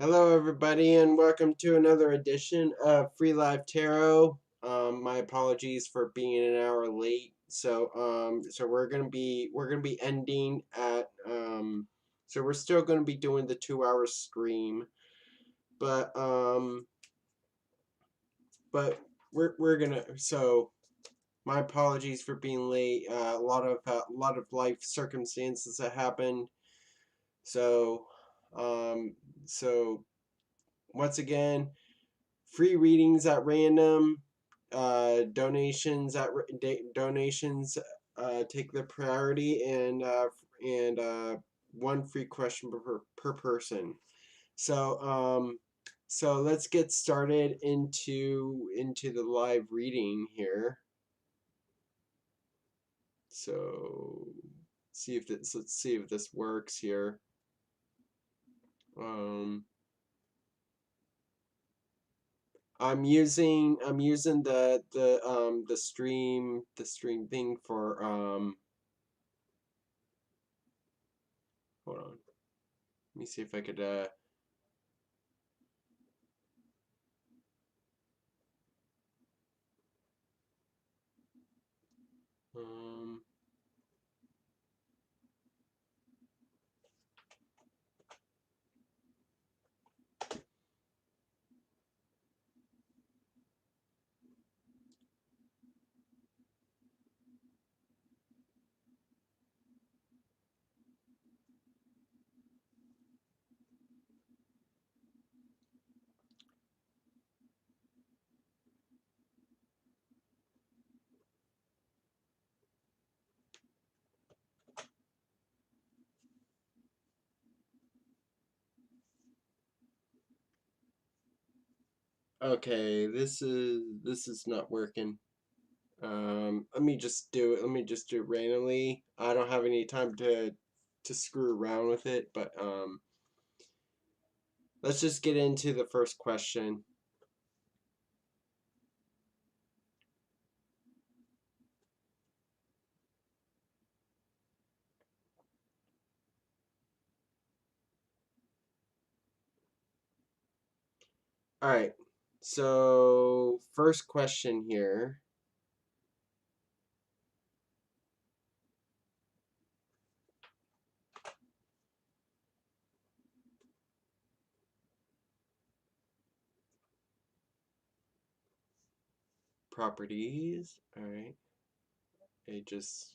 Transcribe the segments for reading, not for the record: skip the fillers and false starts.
Hello, everybody, and welcome to another edition of Free Live Tarot. My apologies for being an hour late. So we're gonna be ending at so we're still gonna be doing the 2 hour stream, but but we're gonna my apologies for being late. A lot of life circumstances that happened. So um so once again. Free readings at random, donations take the priority, and one free question per person. So so let's get started into the live reading here. So let's see if this works here. Um, I'm using the stream thing for hold on. Let me see if I could um okay, this is not working. Let me just do it randomly. I don't have any time to screw around with it, but let's just get into the first question. All right. So, first question here. Properties. All right. I just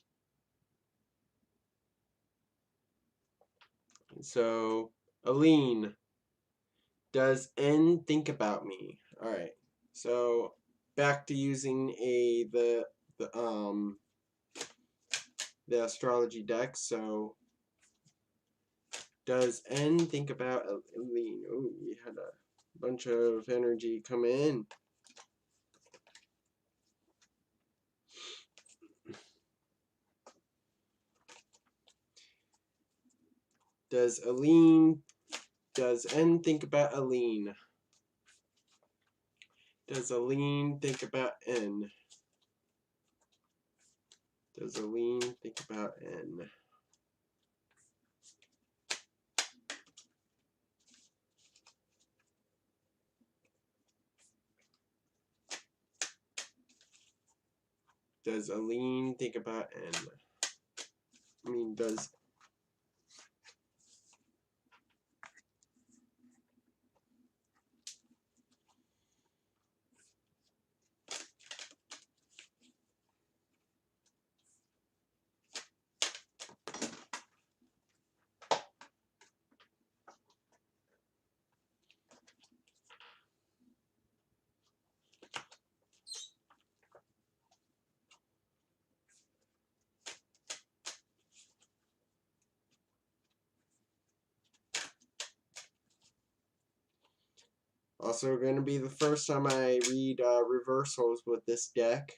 so Aline, does N think about me? All right. So back to using the the astrology deck. So does N think about Aline? Oh, we had a bunch of energy come in. Does N think about Aline? Does Aline think about N? Does Aline think about N? Does Aline think about N? I mean, does also going to be the first time I read reversals with this deck.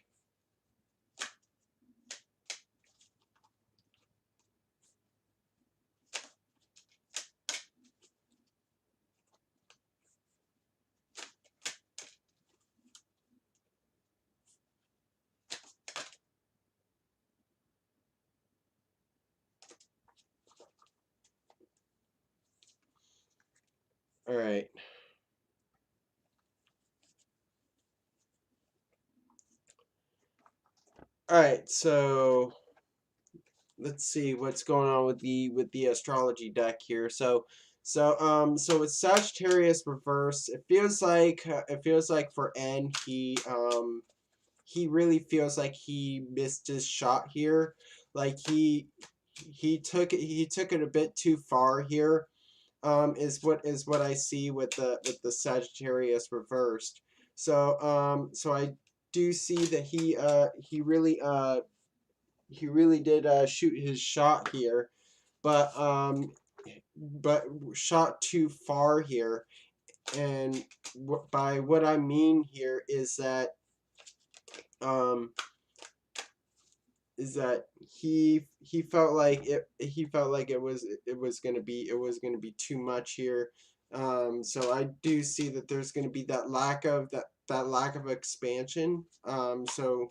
All right. All right. So let's see what's going on with the astrology deck here. So with Sagittarius reverse, it feels like for N he really feels like he missed his shot here. Like he took it a bit too far here. Is what I see with the Sagittarius reversed. So I do see that he really did shoot his shot here, but but shot too far here. And by what I mean here um, is that he felt like it was gonna be too much here. So I do see that there's gonna be that lack of expansion. So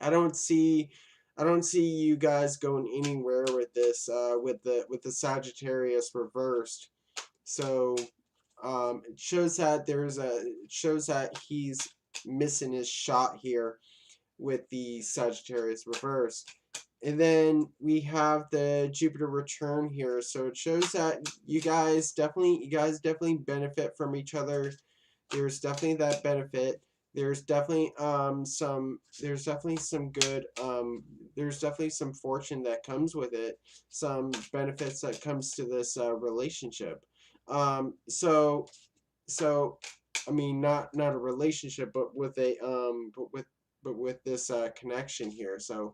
I don't see you guys going anywhere with this with the Sagittarius reversed. So it shows that it shows that he's missing his shot here with the Sagittarius reversed. And then we have the Jupiter return here. So it shows that you guys definitely benefit from each other. There's definitely that benefit. There's definitely some good there's definitely some fortune that comes with it. Some benefits that comes to this relationship. So so I mean not a relationship but with a but with this connection here. So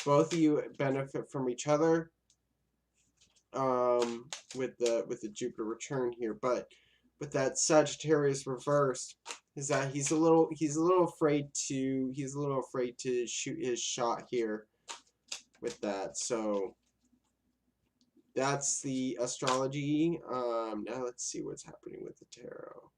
both of you benefit from each other with the Jupiter return here, but with that Sagittarius reversed is that he's a little afraid to shoot his shot here with that. So that's the astrology. Now let's see what's happening with the tarot.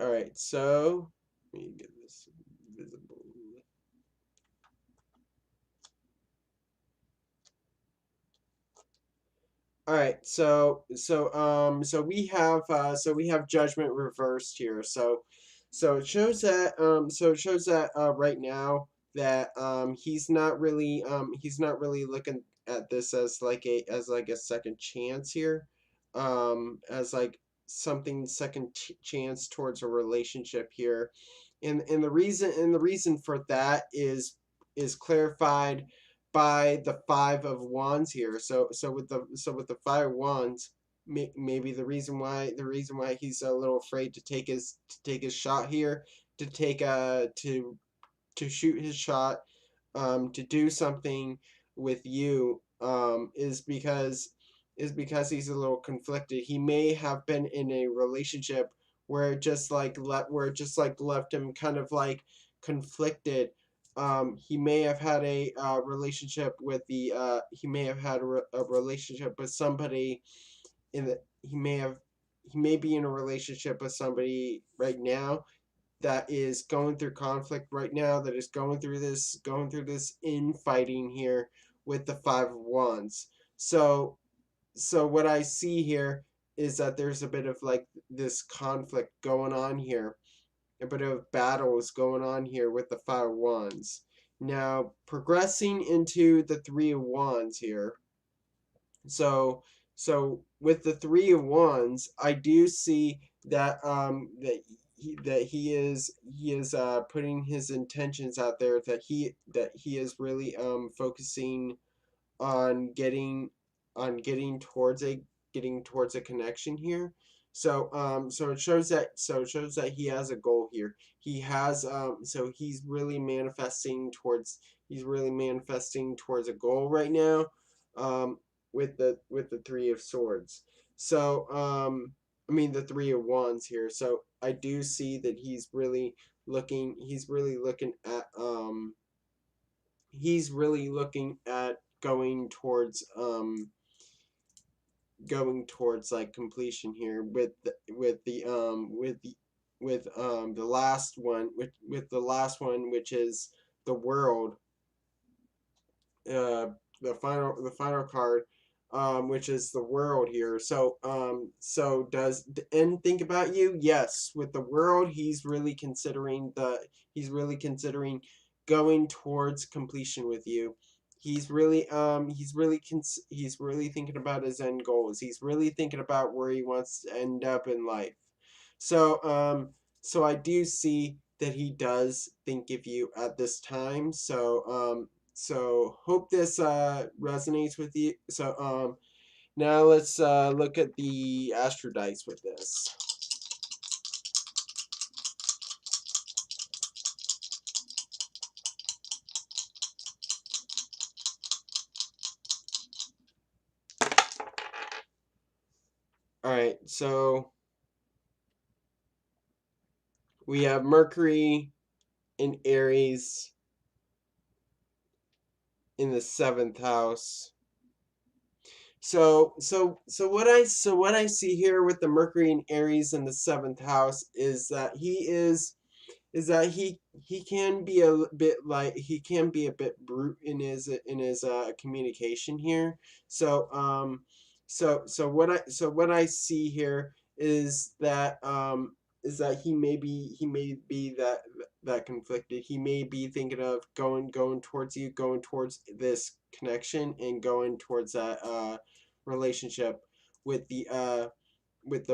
All right, so let me get this visible. All right, so we have judgment reversed here. So it shows that right now that he's not really looking at this as like a second chance here, as like something chance towards a relationship here, and the reason for that is clarified by the Five of Wands here. So with the Five of Wands, maybe the reason why he's a little afraid to take his shot here, to take to shoot his shot, to do something with you, is because he's a little conflicted. He may have been in a relationship where it just like left him kind of like conflicted. He may have had a relationship with the he may have had a relationship with somebody in the he may be in a relationship with somebody right now that is going through conflict right now, that is going through this infighting here with the Five of Wands. So what I see here is that there's a bit of like this conflict going on here, a bit of battles going on here with the Five of Wands. Now progressing into the Three of Wands here. So so with the Three of Wands, I do see that he is putting his intentions out there, that he is really focusing on getting towards a connection here. So it shows that he has a goal here. He has so he's really manifesting towards a goal right now, um with the Three of Swords. So I mean the Three of Wands here. So I do see that he's really looking at going towards going towards like completion here with the last one, which is the world, uh the final card, which is the world here. So does and think about you. Yes, with the world, he's really considering going towards completion with you. He's really thinking about his end goals. He's really thinking about where he wants to end up in life. So I do see that he does think of you at this time. So hope this resonates with you. Now let's look at the astro dice with this. All right, so we have Mercury in Aries in the seventh house. So what I see here with the Mercury in Aries in the seventh house is that he can be a bit like he can be a bit brute in his communication here. So what I see here is that he may be that conflicted. He may be thinking of going towards you, going towards this connection, and going towards that relationship with the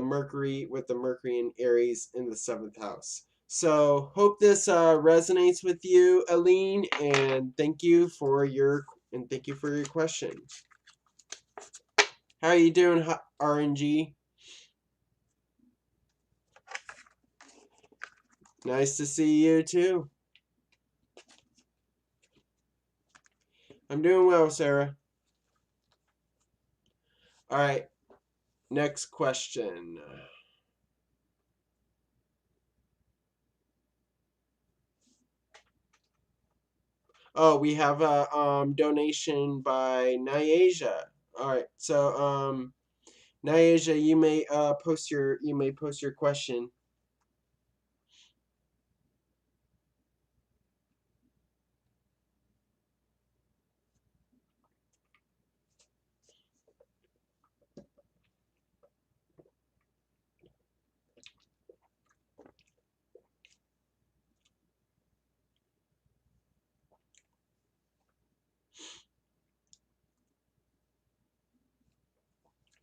Mercury and Aries in the seventh house. So hope this resonates with you, Aline, and thank you for your question. How are you doing, RNG? Nice to see you too. I'm doing well, Sarah. All right, next question. Oh, we have a donation by Nyasia. All right, so Nyasia, you may post your question.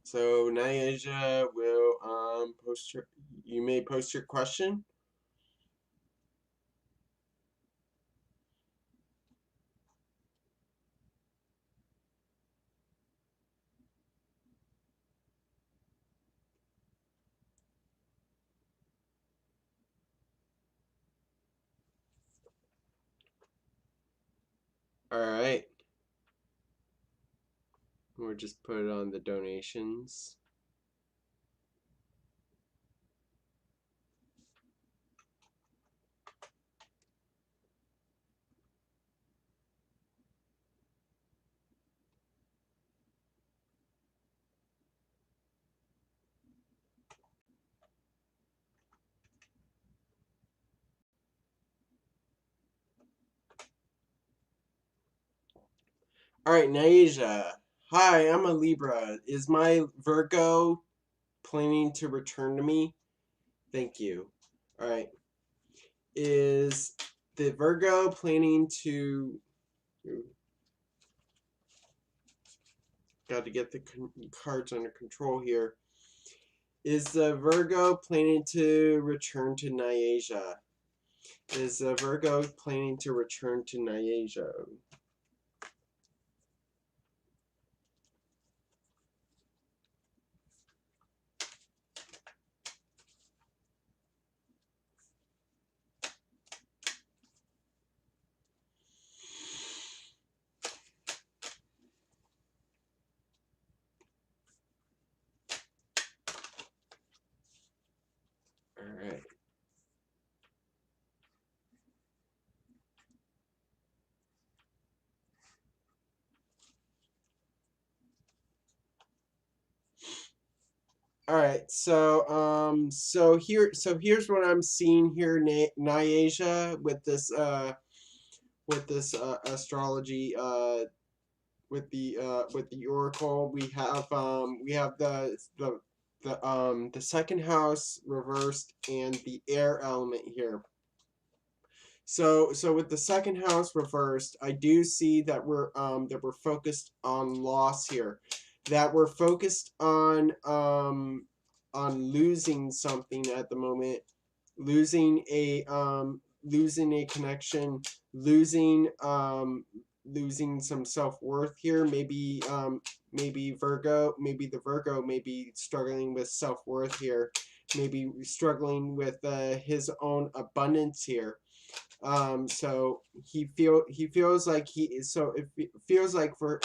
So Nyasia will post your you may post your question. All right. We'll just put it on the donations. All right, Nyasia. Hi, I'm a Libra. Is my Virgo planning to return to me? Thank you. All right. Is the Virgo planning to got to get the cards under control here. Is the Virgo planning to return to Nyasia? Is the Virgo planning to return to Nyasia? All right. All right, so here's what I'm seeing here, Nyasia, with this astrology with the oracle. We have the second house reversed and the air element here. So with the second house reversed, I do see that we're focused on loss here, that we're focused on losing something at the moment, losing a connection, losing some self-worth here. Maybe the Virgo may be struggling with self-worth here, maybe struggling with his own abundance here. So he feels like he is, so it feels like for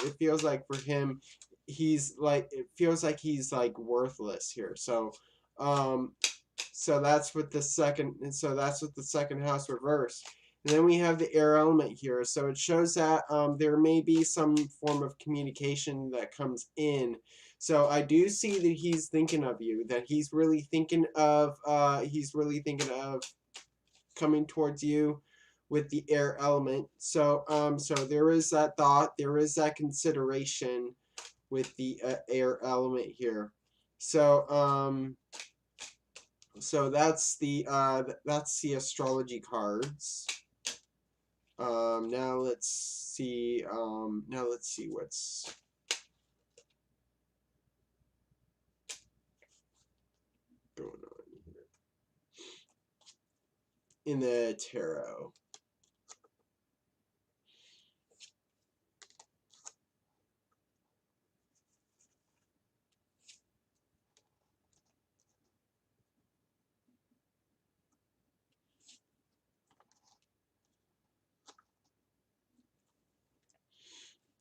him, it feels like he's like worthless here. Um so that's with the second house reversed. And then we have the air element here. So it shows that there may be some form of communication that comes in. So I do see that he's thinking of you, that he's really thinking of coming towards you with the air element. So there is that thought, there is that consideration with the air element here. So that's the astrology cards. Now let's see what's going on here in the tarot.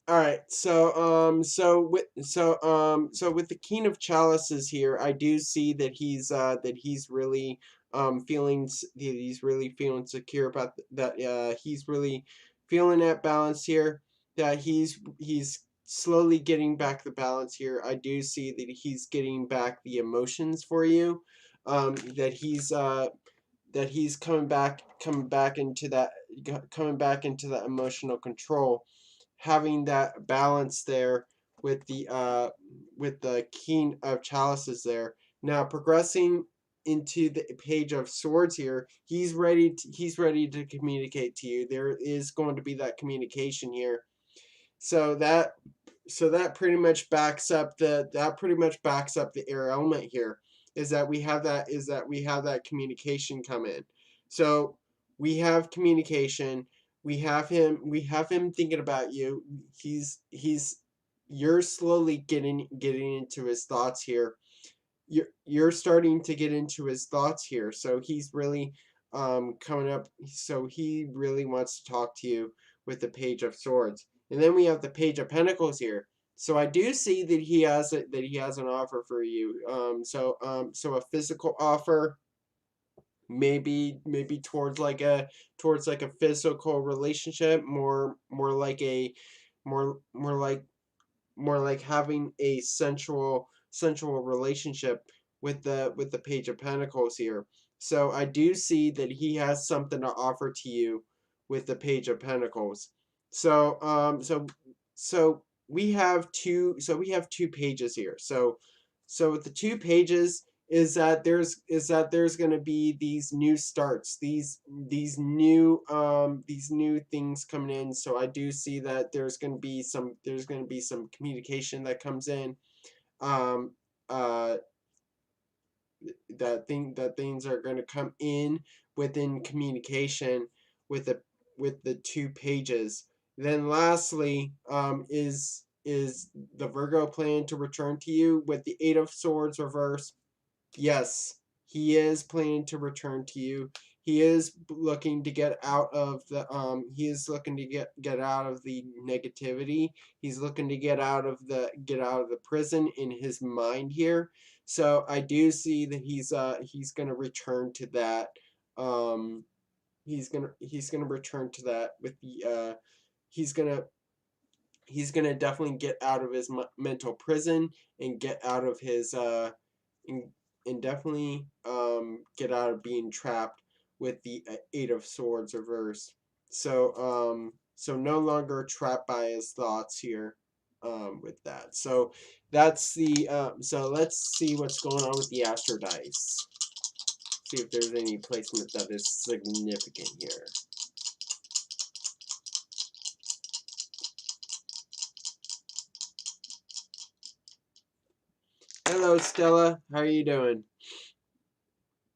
All right, so with the King of Chalices here, I do see that he's really he's really feeling secure about that. He's really feeling that balance here. That he's slowly getting back the balance here. I do see that he's getting back the emotions for you. That he's coming back into that emotional control, having that balance there with the King of Chalices there. Now progressing into the Page of Swords here, he's ready to communicate to you. There is going to be that communication here. So that pretty much backs up the air element here, is that we have that communication come in. So we have communication, we have him thinking about you. He's You're slowly getting into his thoughts here. You're starting to get into his thoughts here. So he's really coming up, so he really wants to talk to you with the Page of Swords. And then we have the Page of Pentacles here. So I do see that he has an offer for you. So a physical offer, maybe towards like a physical relationship, more like a more like more like having a sensual relationship with the Page of Pentacles here. So I do see that he has something to offer to you with the Page of Pentacles. So we have two pages here. So with the two pages is that there's going to be these new starts, these new things coming in. So I do see that there's going to be some communication that comes in, um uh that things are going to come in within communication with the two pages. Then lastly, is the Virgo plan to return to you with the Eight of Swords reverse? Yes, he is planning to return to you. He is looking to get out of he is looking to get out of the negativity. He's looking to get out of the prison in his mind here. So I do see that he's going to return to that. Um he's going to return to that with the he's going to definitely get out of his mental prison and get out of his and, and definitely get out of being trapped with the Eight of Swords reversed. So no longer trapped by his thoughts here with that. So that's the so let's see what's going on with the Astro dice. See if there's any placement that is significant here. Hello, Stella. How are you doing?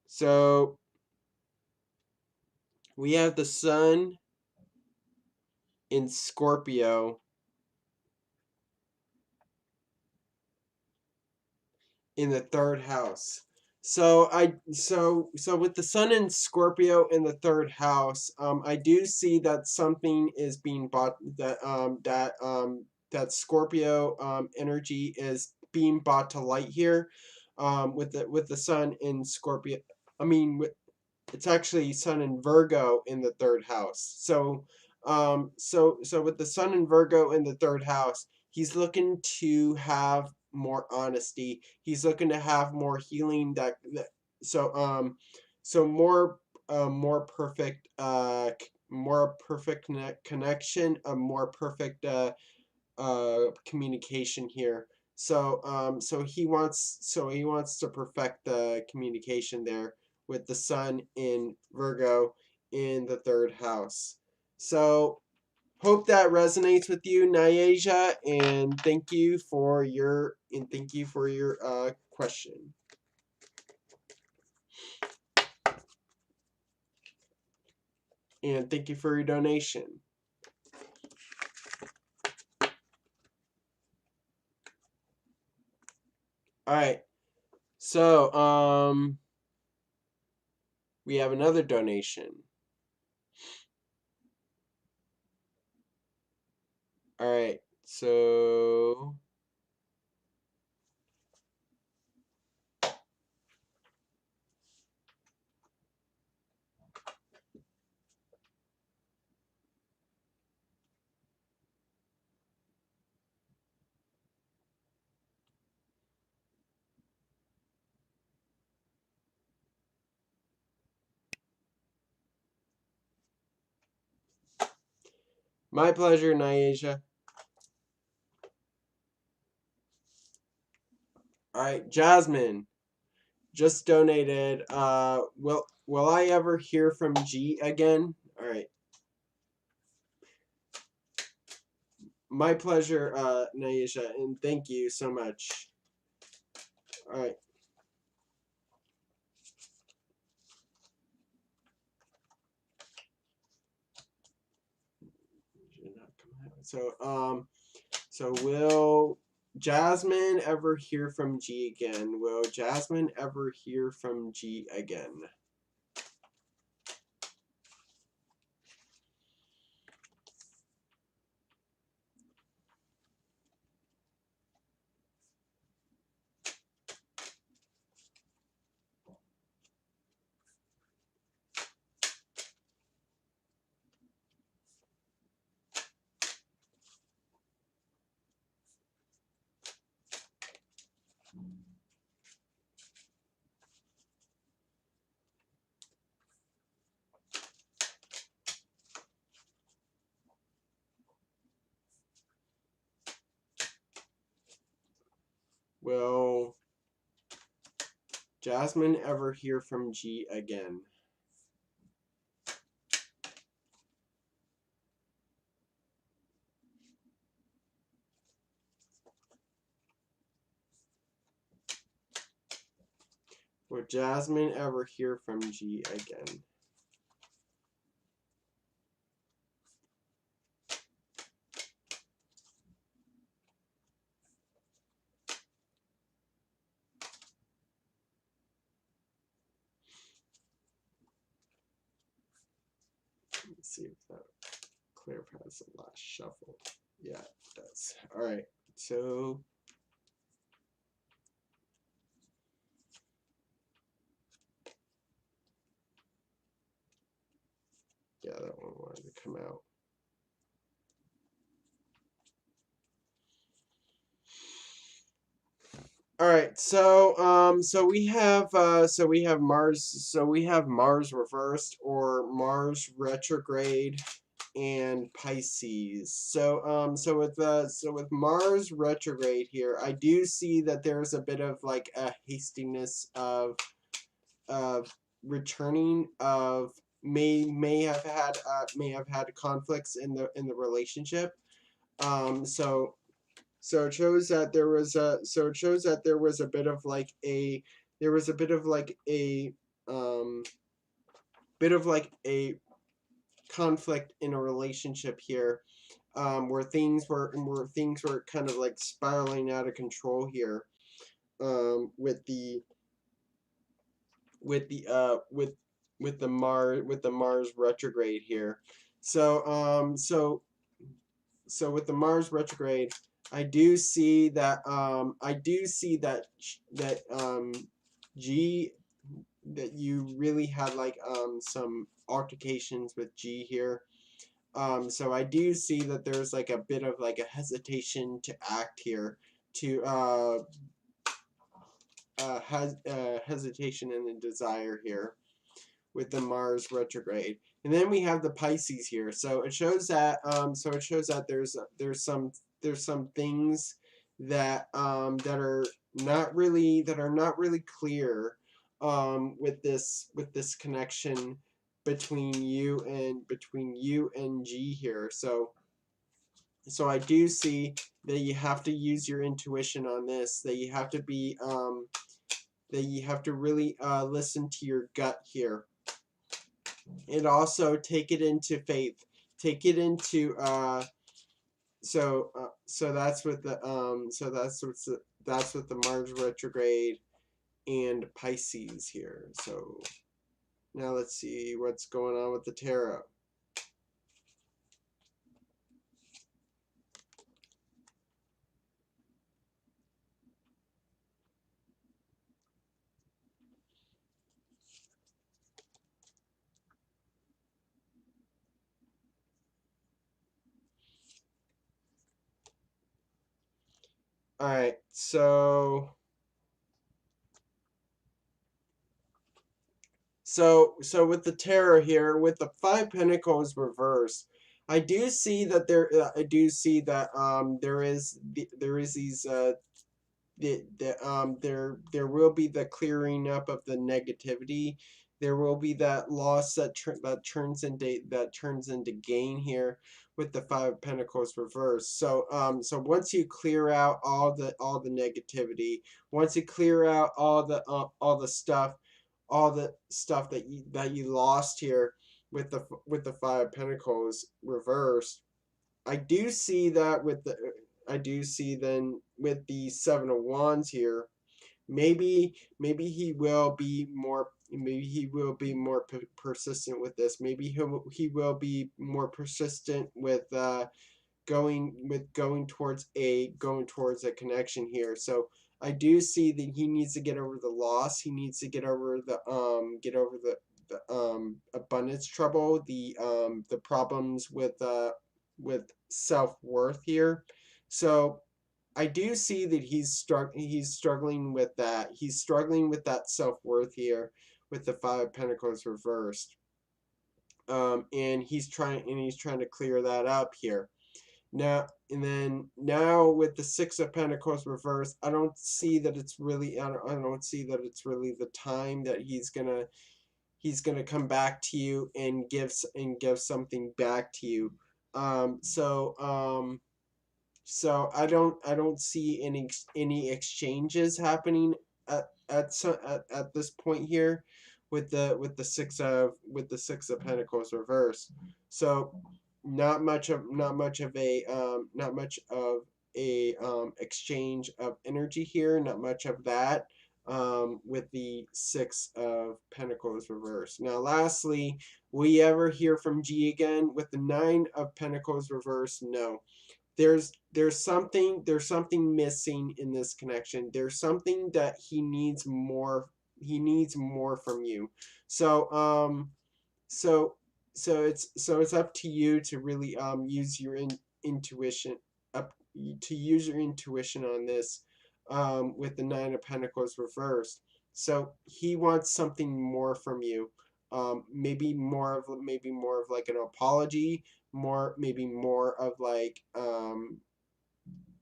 So we have the Sun in Scorpio in the third house. So with the Sun in Scorpio in the third house, I do see that something is being bought, that Scorpio energy is being brought to light here, with the Sun in Scorpio. I mean, it's actually Sun in Virgo in the third house. So with the Sun in Virgo in the third house, he's looking to have more honesty. He's looking to have more healing. So so more perfect connection, a more perfect communication here. So he wants to perfect the communication there with the Sun in Virgo in the third house. So hope that resonates with you, Nyasia, and thank you for your question. And thank you for your donation. All right. So, we have another donation. All right. So, my pleasure, Nyasia. All right, Jasmine just donated. Will I ever hear from G again? All right. My pleasure, Naisha, and thank you so much. All right. So will Jasmine ever hear from G again? Will Jasmine ever hear from G again? Will Jasmine ever hear from G again? Will Jasmine ever hear from G again? Let's see if that clarifies the last shuffle. Yeah, it does. All right. So yeah, that one wanted to come out. All right, so we have Mars reversed or Mars retrograde and Pisces. So with Mars retrograde here, I do see that there's a bit of like a hastiness of returning of may have had conflicts in the relationship. So it shows that there was a bit of like a there was a um bit of like a conflict in a relationship here, where things were kind of like spiraling out of control here, with the Mars retrograde here. So with the Mars retrograde, I do see that G that you really had like some altercations with G here. So I do see that there's like a bit of like a hesitation to act here, to hesitation and a desire here with the Mars retrograde. And then we have the Pisces here. So it shows that there's some things that are not really clear, with this connection between you and G here. So I do see that you have to use your intuition on this, that you have to be that you have to really listen to your gut here, and also take it into faith, take it into so that's with the that's with the Mars retrograde and Pisces here. So now let's see what's going on with the tarot. All right, so with the tarot here, with the Five Pentacles reversed, I do see that there is these there will be the clearing up of the negativity. There will be that loss that turns into gain here with the Five of Pentacles reversed. So once you clear out all the negativity, once you clear out all the stuff that you lost here with the Five of Pentacles reversed, I do see that with the I do see then with the Seven of Wands here, maybe he will be more persistent with this. Maybe he will be more persistent with going towards a connection here. So I do see that he needs to get over the loss. He needs to get over the abundance trouble, the problems with self-worth here. So I do see that he's struggling with that. He's struggling with that self-worth here with the Five of Pentacles reversed. And he's trying to clear that up here. Now with the Six of Pentacles reversed, I don't see that it's really I don't see that it's really the time that he's gonna come back to you and give something back to you. Um, so um, I don't see any exchanges happening at this point here with the Six of Pentacles reverse. So not much of a exchange of energy here. Not much of that, with the Six of Pentacles reverse. Now, lastly, will you ever hear from G again with the Nine of Pentacles reverse? No, there's something missing in this connection. There's something that he needs more from you. So so it's up to you to really use your intuition, up to use your intuition on this, with the Nine of Pentacles reversed. So he wants something more from you. Maybe more of like an apology, maybe more of like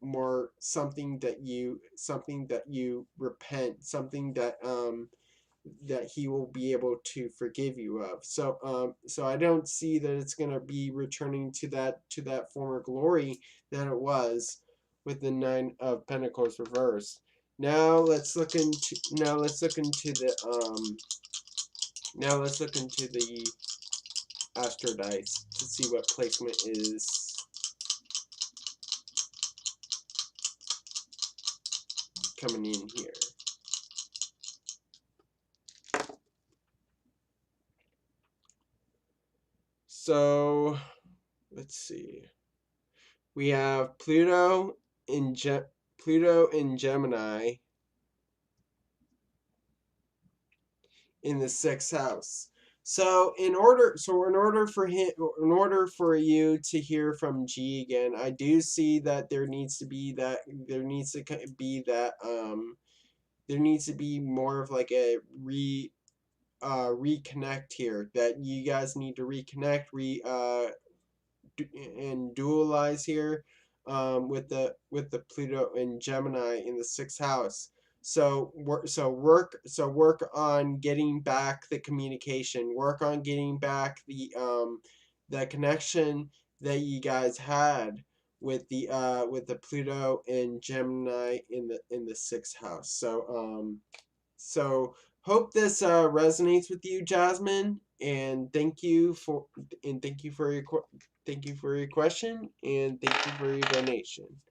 more something that you repent, something that he will be able to forgive you of. So I don't see that it's going to be returning to that former glory that it was with the Nine of Pentacles reversed. Now let's look into the Astro dice to see what placement is coming in here. So let's see. We have Pluto in Gemini in the sixth house. So in order for you to hear from G again, I do see that there needs to be more of like a reconnect here, that you guys need to reconnect, and dualize here, with the Pluto and Gemini in the sixth house. So work on getting back the communication. Work on getting back the connection that you guys had with the Pluto and Gemini in the sixth house. So hope this resonates with you, Jasmine, and thank you for your question, and thank you for your donation.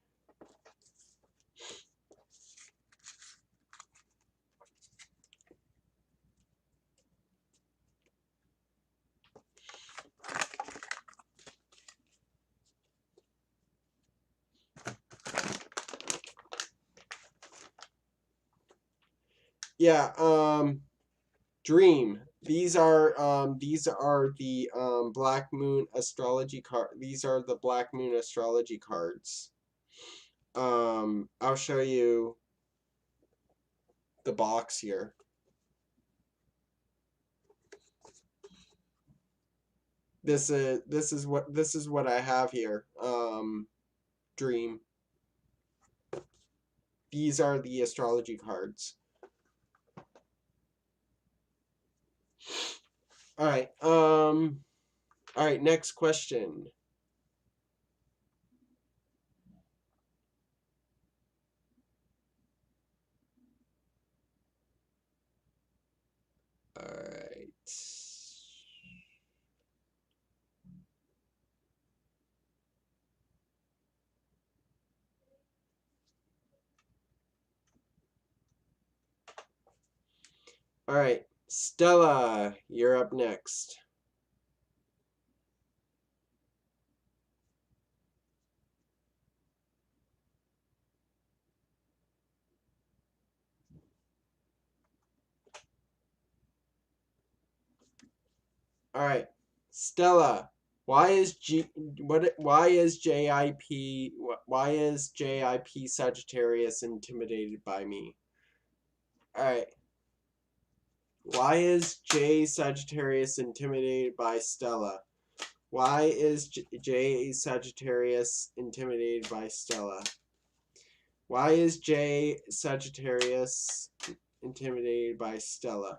Yeah, Dream. These are the Black Moon astrology card. These are the Black Moon astrology cards. I'll show you the box here. This is what I have here. Dream. These are the astrology cards. All right. All right. Next question. All right. All right. Stella, you're up next. All right. Stella, why is JIP Sagittarius intimidated by me? All right. Why is J Sagittarius intimidated by Stella? Why is J Sagittarius intimidated by Stella? Why is J Sagittarius intimidated by Stella?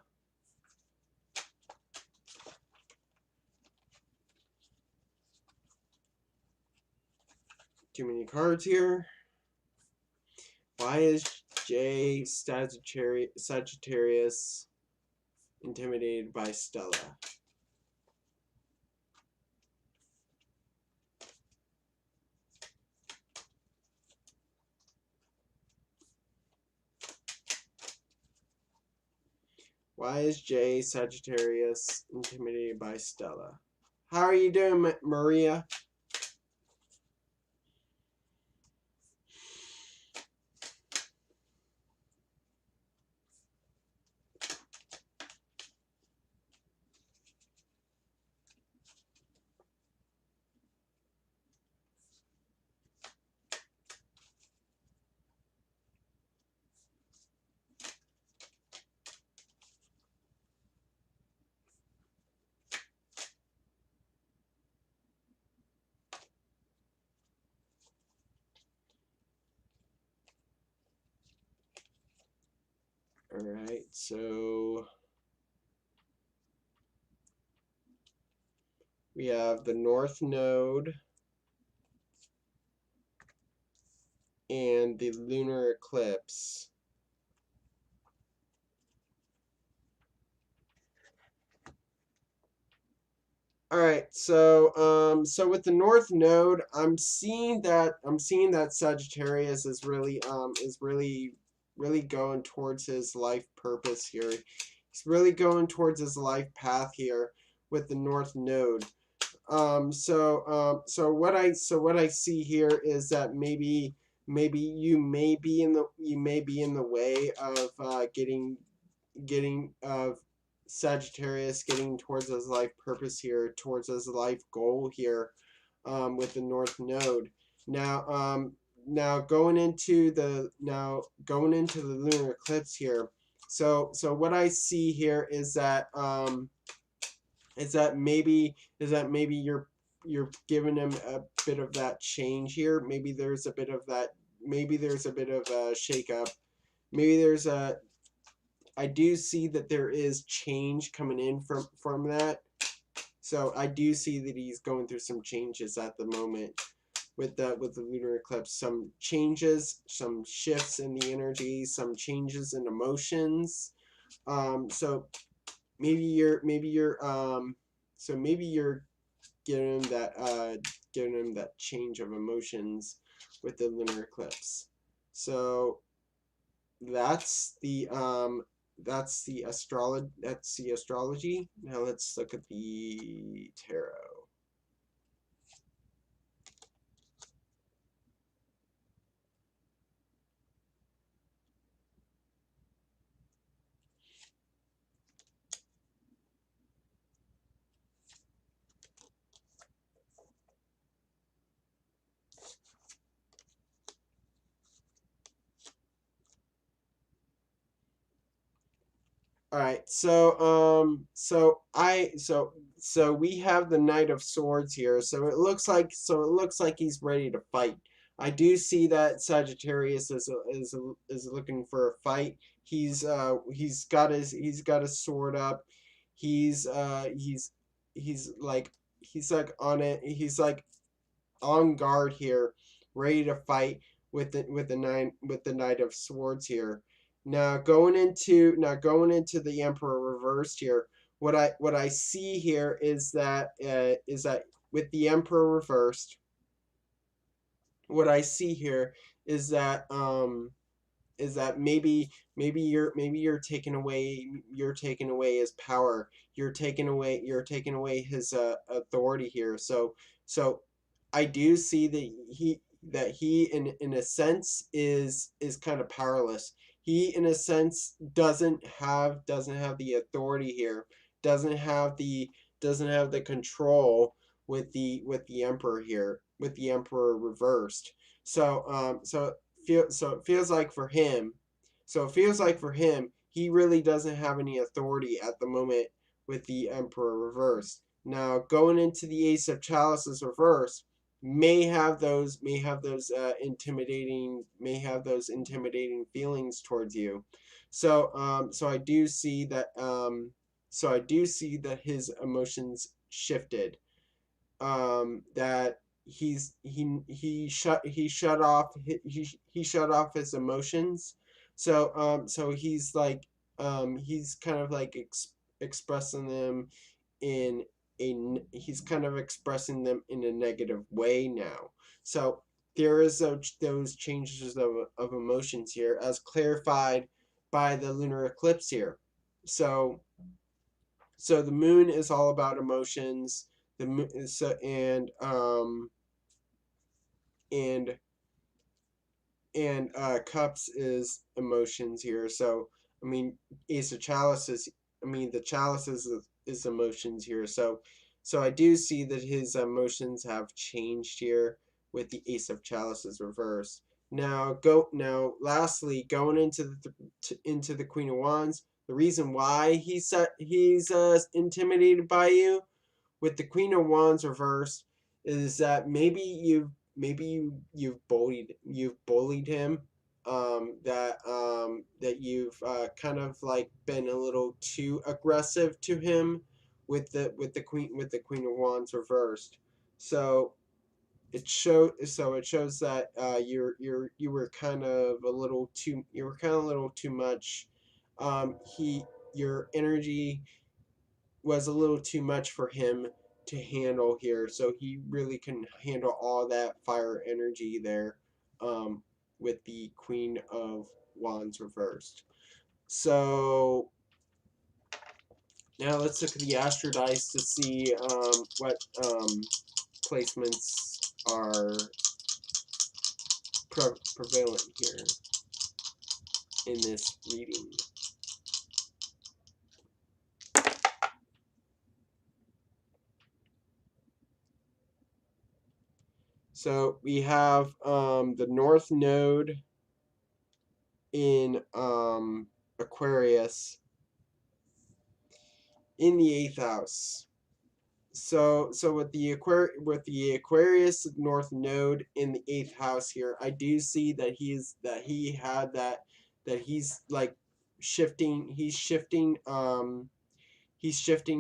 Too many cards here. Why is J Sagittarius intimidated by Stella? Why is J Sagittarius intimidated by Stella? How are you doing, Maria? Alright, so we have the North Node and the lunar eclipse. All right, so with the North Node, I'm seeing that Sagittarius is really going towards his life purpose here. He's really going towards his life path here with the North Node. So what I see here is that maybe you may be in the way of getting Sagittarius getting towards his life purpose here, towards his life goal here, with the North Node. Now going into the lunar eclipse here. So what I see here is that maybe you're giving him a bit of that change here. Maybe there's a bit of that. Maybe there's a bit of a shakeup. Maybe there's a I do see that there is change coming in from that. So I do see that he's going through some changes at the moment with the lunar eclipse. Some changes, some shifts in the energy, some changes in emotions. So maybe you're getting him that change of emotions with the lunar eclipse. So that's the astrology. Now let's look at the tarot. All right, so we have the Knight of Swords here. So it looks like he's ready to fight. I do see that Sagittarius is looking for a fight. He's got his sword up. He's uh he's he's like on it. He's like on guard here, ready to fight with the Knight of Swords here. Now going into the Emperor reversed here. What I see here is that with the Emperor reversed, what I see here is that maybe you're taking away his power. You're taking away his authority here. So I do see that he in a sense is kind of powerless. He in a sense doesn't have the authority here. Doesn't have the control with the emperor here, with the emperor reversed. So it feels like for him, he really doesn't have any authority at the moment with the Emperor reversed. Now going into the Ace of Chalices reversed, may have those intimidating feelings towards you. So I do see that his emotions shifted. That he shut off his emotions. So he's kind of like expressing them in he's kind of expressing them in a negative way now. So there is those changes of emotions here, as clarified by the lunar eclipse here. So the moon is all about emotions. The moon, so and cups is emotions here. So I mean, ace of chalices. I mean, the chalices is emotions here. So I do see that his emotions have changed here with the ace of chalices reversed. Lastly, going into the Queen of Wands. The reason why he's intimidated by you with the Queen of Wands reversed is that maybe you've bullied him. that you've kind of like been a little too aggressive to him with the Queen of Wands reversed. So it shows that you were kind of a little too much. He Your energy was a little too much for him to handle here, so he really couldn't handle all that fire energy there, um, with the Queen of Wands reversed. So now let's look at the Astro Dice to see what placements are prevalent here in this reading. So we have the North Node in Aquarius in the 8th house. So with the Aquarius North Node in the 8th house here, I do see that he's like shifting. He's shifting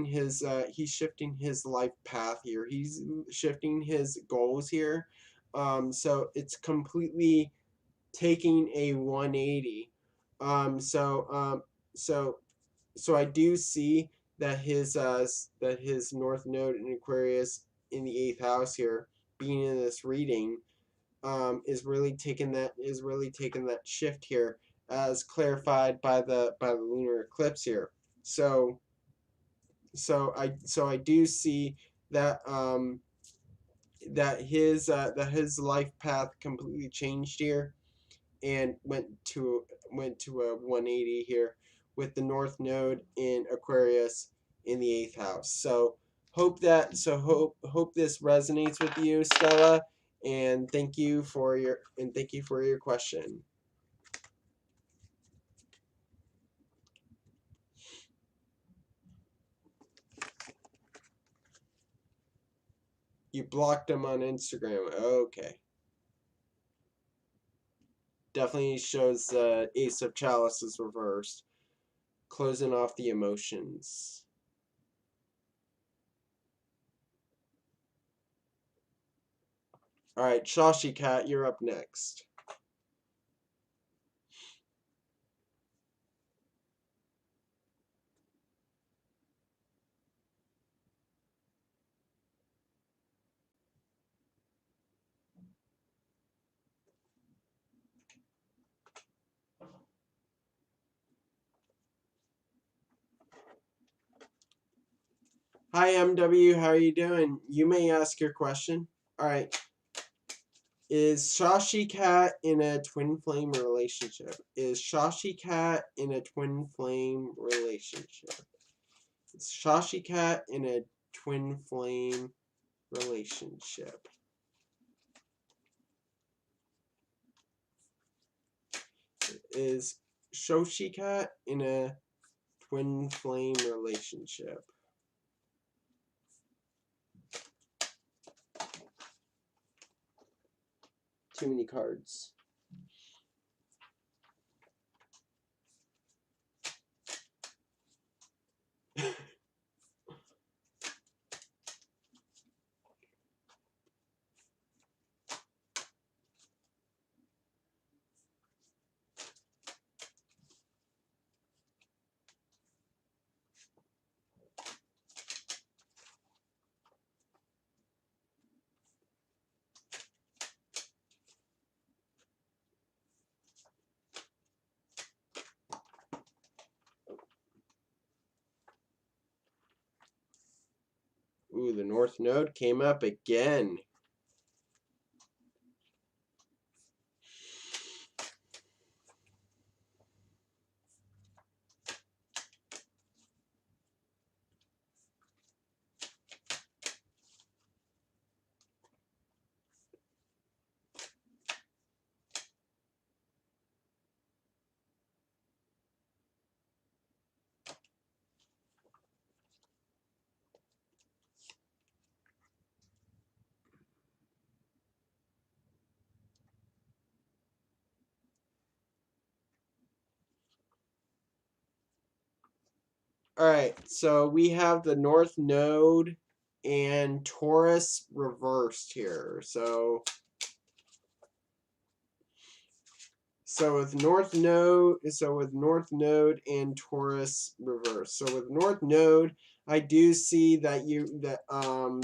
his life path here. He's shifting his goals here. So it's completely taking a 180. Um, so um, so so I do see that his North Node in Aquarius in the 8th house here, being in this reading, is really taking that shift here, as clarified by the lunar eclipse here. So I do see that that his life path completely changed here, and went to a 180 here with the North Node in Aquarius in the 8th house. So hope this resonates with you, Stella, and thank you for your question. You blocked him on Instagram. Okay. Definitely shows the Ace of Chalice is reversed. Closing off the emotions. Alright, Shashi Cat, you're up next. Hi MW, how are you doing? You may ask your question. Alright. Is Shashi Cat in a twin flame relationship? Is Shashi Cat in a twin flame relationship? Is Shashi Cat in a twin flame relationship? Is Shashi Cat in a twin flame relationship? Too many cards. Ooh, the North Node came up again. Alright, so we have the North Node and Taurus reversed here. So with North Node and Taurus reversed. So with North Node, I do see that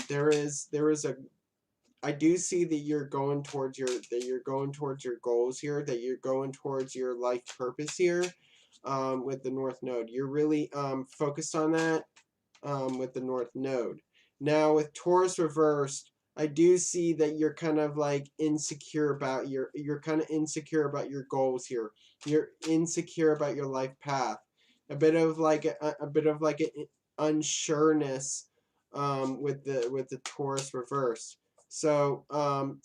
there is a I do see that you're going towards your goals here, that you're going towards your life purpose here, with the North Node. You're really focused on that, with the North Node. Now with Taurus reversed, I do see that you're kind of like insecure about you're kind of insecure about your goals here. You're insecure about your life path. A bit of like an unsureness, with the Taurus reversed. So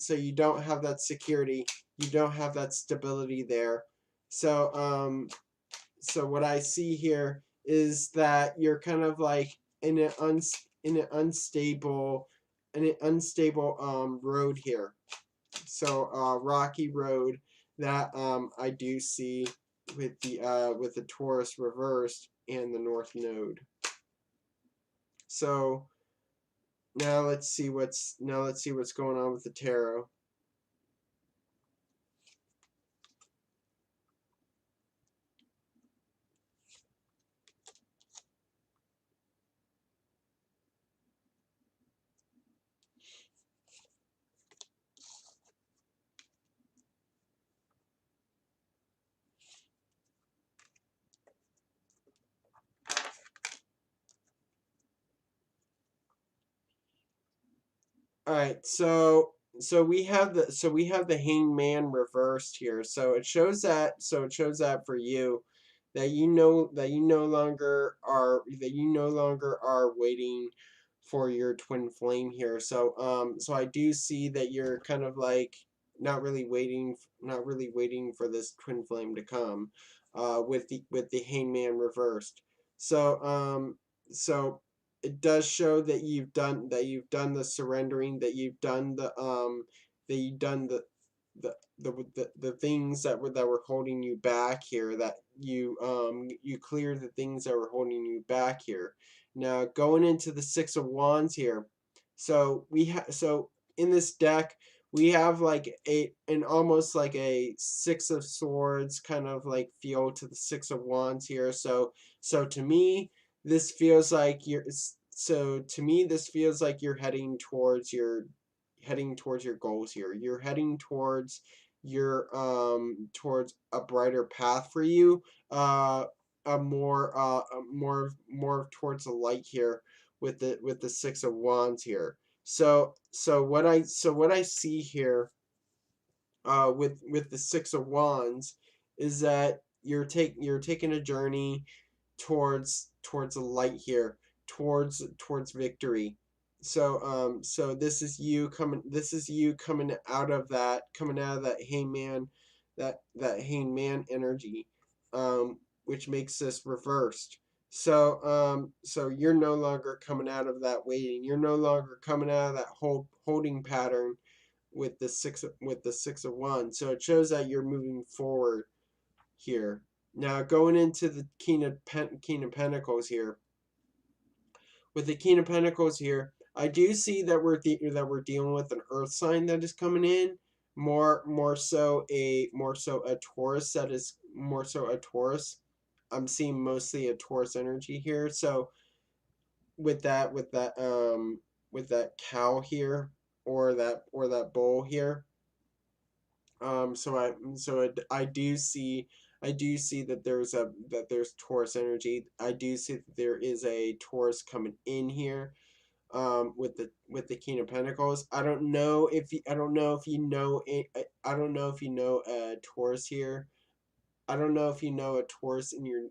you don't have that security, you don't have that stability there. So what I see here is that you're kind of like in in an unstable road here. So rocky road that I do see with the Taurus reversed and the North Node. So now let's see what's going on with the tarot. All right, so we have the Hangman reversed here. So it shows that for you, that you no longer are waiting for your twin flame here. So I do see that you're kind of like not really waiting for this twin flame to come, with the Hangman reversed. So it does show that you've done the surrendering, that you've done the things that were holding you back here, that you cleared the things that were holding you back here. Now going into the Six of Wands here, so in this deck we have like an almost like a Six of Swords kind of like feel to the Six of Wands here. So to me this feels like you're heading towards your goals here. You're heading towards a brighter path for you, more towards the light here with the Six of Wands here. So what I see here, with the Six of Wands, is that you're taking a journey towards the light here, towards victory. So this is you coming out of that hangman, that hangman energy, which makes this reversed. So you're no longer coming out of that waiting, you're no longer coming out of that holding pattern with the Six of Wands. So it shows that you're moving forward here. Now going into the King of Pentacles here. With the King of Pentacles here, I do see that we're dealing with an Earth sign that is coming in. More so a Taurus, that is more so a Taurus. I'm seeing mostly a Taurus energy here. So with that cow here, or that bull here. I do see that there's Taurus energy. I do see that there is a Taurus coming in here, with the King of Pentacles. I don't know if you know I don't know if you know a Taurus here. I don't know if you know a Taurus in your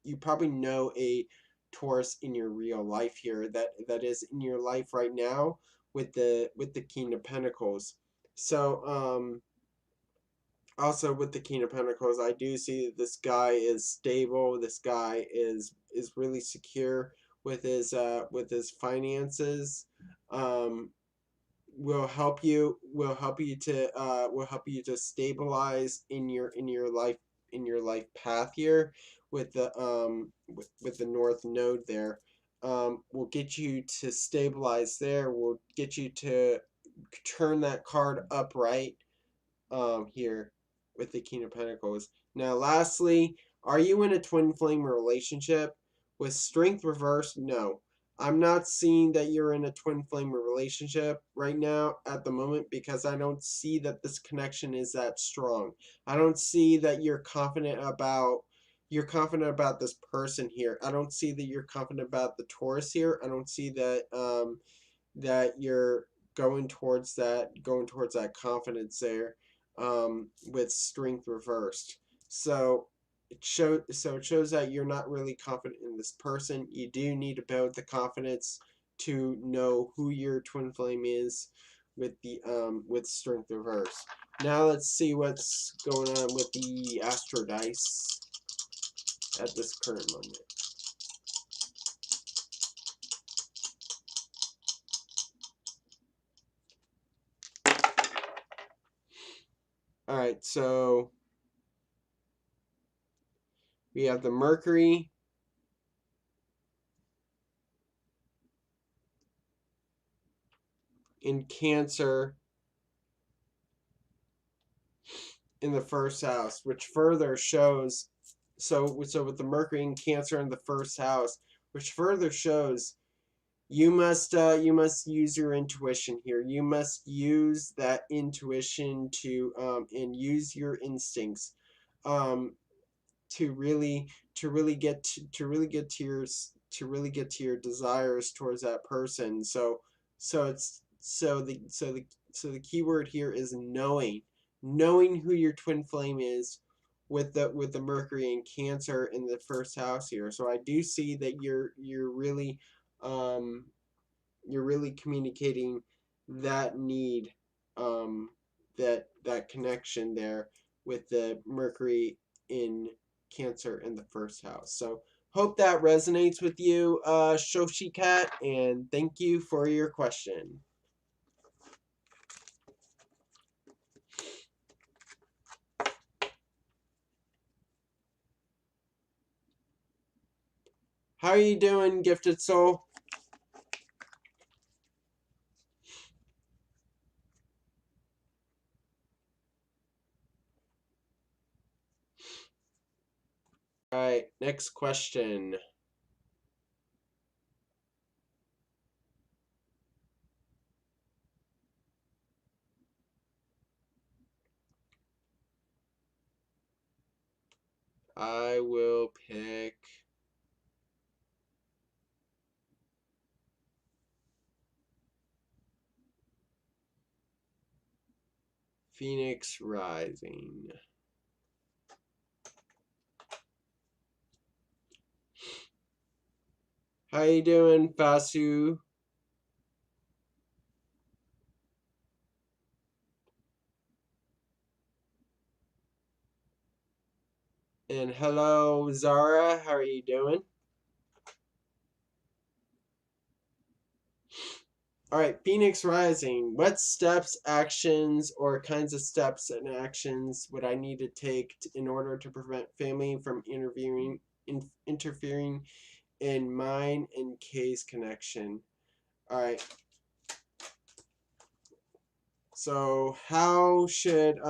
you probably know a Taurus in your real life here, that is in your life right now, with the King of Pentacles. So also with the King of Pentacles, I do see that this guy is stable. This guy is really secure with his finances. Um, will help you to stabilize in your life path here with the north node there. Will get you to stabilize there. Will get you to turn that card upright here with the King of Pentacles. Now, lastly, are you in a twin flame relationship? With strength reversed, no. I'm not seeing that you're in a twin flame relationship right now at the moment because I don't see that this connection is that strong. I don't see that you're confident about this person here. I don't see that you're confident about the Taurus here. I don't see that that you're going towards that confidence there with strength reversed. So it shows that you're not really confident in this person. You do need to build the confidence to know who your twin flame is with the with strength reversed. Now let's see what's going on with the astro dice at this current moment. All right, so we have the Mercury in Cancer in the first house, which further shows so with the Mercury in Cancer in the first house, which further shows you must use your intuition here. You must use that intuition to and use your instincts um to really get to your desires towards that person. So the key word here is knowing who your twin flame is with the Mercury and Cancer in the first house here. So I do see that um you're really communicating that need, that connection there with the Mercury in Cancer in the first house. So hope that resonates with you, Shoshi Cat, and thank you for your question. How are you doing, Gifted Soul? All right, next question. I will pick Phoenix Rising. How you doing, Fasu? And hello, Zara. How are you doing? All right, Phoenix Rising. What steps, actions, or kinds of steps and actions would I need to take in order to prevent family from interfering in mine and Kay's connection? All right. So how should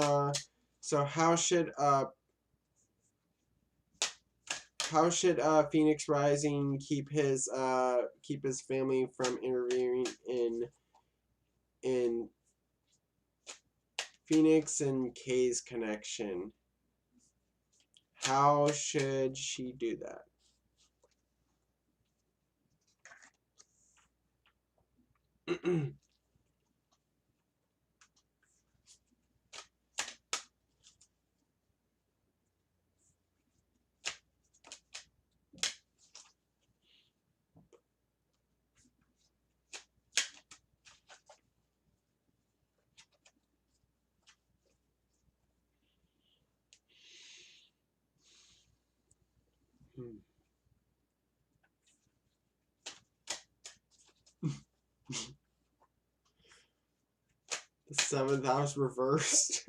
Phoenix Rising keep his family from interfering in Phoenix and Kay's connection? How should she do that? The seventh house reversed.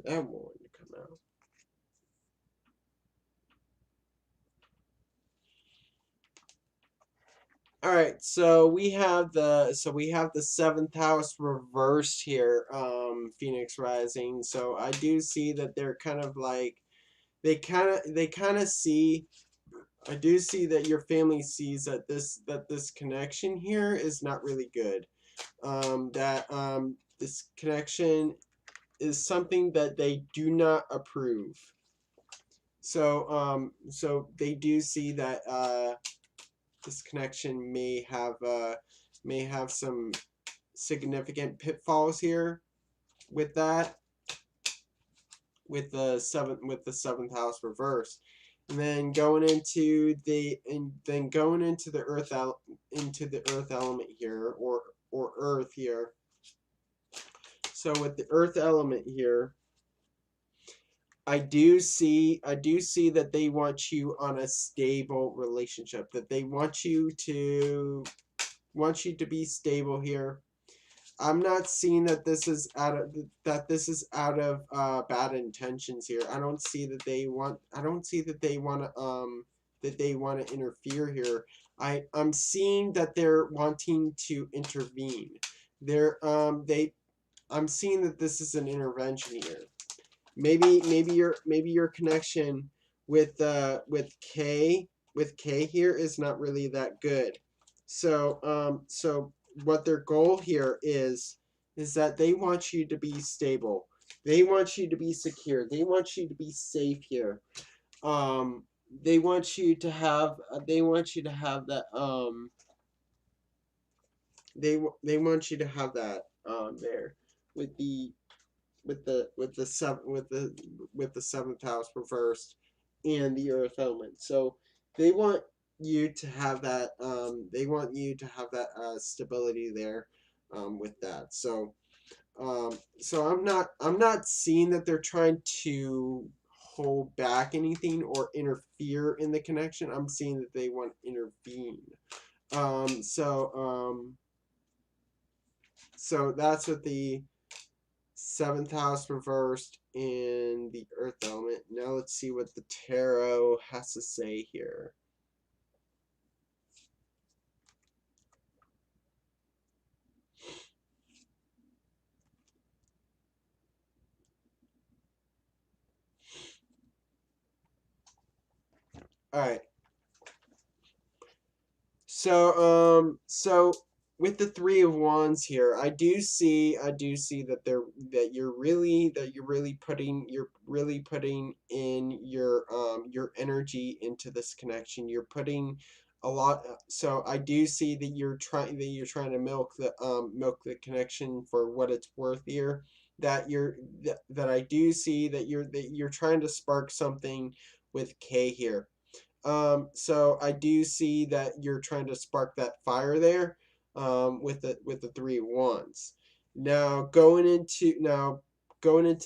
that one to come out. All right, so we have the seventh house reversed here, Phoenix Rising. So I do see that they're kind of like they kind of see. I do see that your family sees that this connection here is not really good. That this connection is something that they do not approve. So they do see that this connection may have some significant pitfalls here with that with the seventh house reverse, and then going into the earth element here, or earth here. So with the earth element here, I do see that they want you on a stable relationship, that they want you to be stable here. I'm not seeing that this is out of bad intentions here. I don't see that they want to interfere here. I'm seeing that they're wanting to intervene. I'm seeing that this is an intervention here. Maybe your connection with K here is not really that good. So what their goal here is that they want you to be stable. They want you to be secure. They want you to be safe here. Um, they want you to have that they want you to have that there with the seventh house reversed and the earth element. So they want you to have that stability there with that. So I'm not seeing that they're trying to hold back anything or interfere in the connection. I'm seeing that they want to intervene. Um, so um, so that's what the seventh house reversed in the earth element. Now let's see what the tarot has to say here. All right. So with the three of wands here, I do see that you're really putting in your energy into this connection. You're putting a lot. So I do see that you're trying to milk the connection for what it's worth here. That I do see that you're trying to spark something with K here. So I do see that you're trying to spark that fire there, with the three of wands. Now going into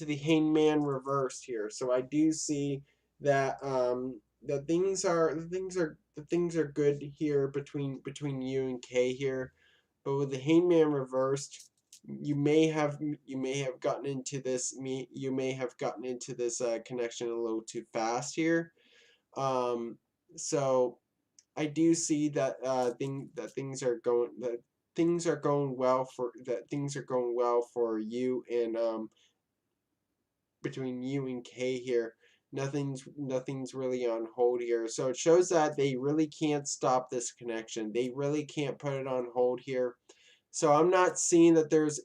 the hangman reversed here. So I do see that the things are good here between you and Kay here, but with the hangman reversed, you may have gotten into this connection a little too fast here. So I do see that things are going well for you, and between you and Kay here. Nothing's really on hold here. So it shows that they really can't stop this connection. They really can't put it on hold here. So I'm not seeing that there's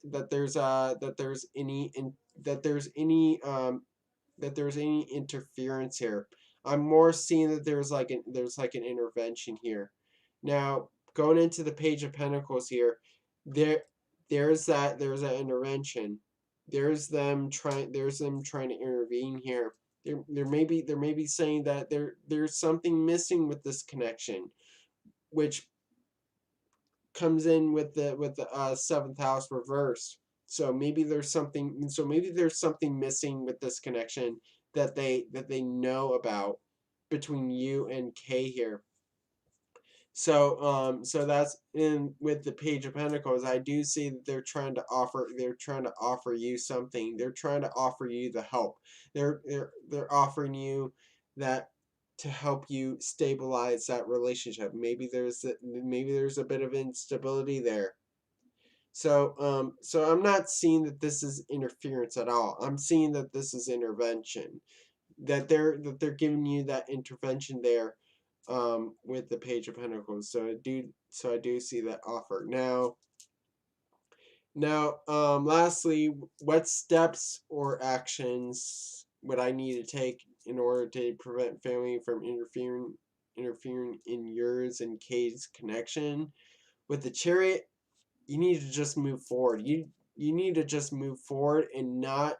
any interference here. I'm more seeing that there's like an intervention here. Now, going into the Page of Pentacles here, there there's that intervention. There's them trying to intervene here. There may be saying that there's something missing with this connection, which comes in with the seventh house reversed. So maybe there's something missing with this connection that they know about between you and Kay here. So that's in with the Page of Pentacles. I do see that they're trying to offer you something. They're trying to offer you the help. They're offering you that to help you stabilize that relationship. Maybe there's a bit of instability there. So I'm not seeing that this is interference at all. I'm seeing that this is intervention. That they're giving you that intervention there, with the Page of Pentacles. So I do see that offer. Lastly, what steps or actions would I need to take in order to prevent family from interfering in yours and Kay's connection? With the Chariot, you need to just move forward. You need to just move forward and not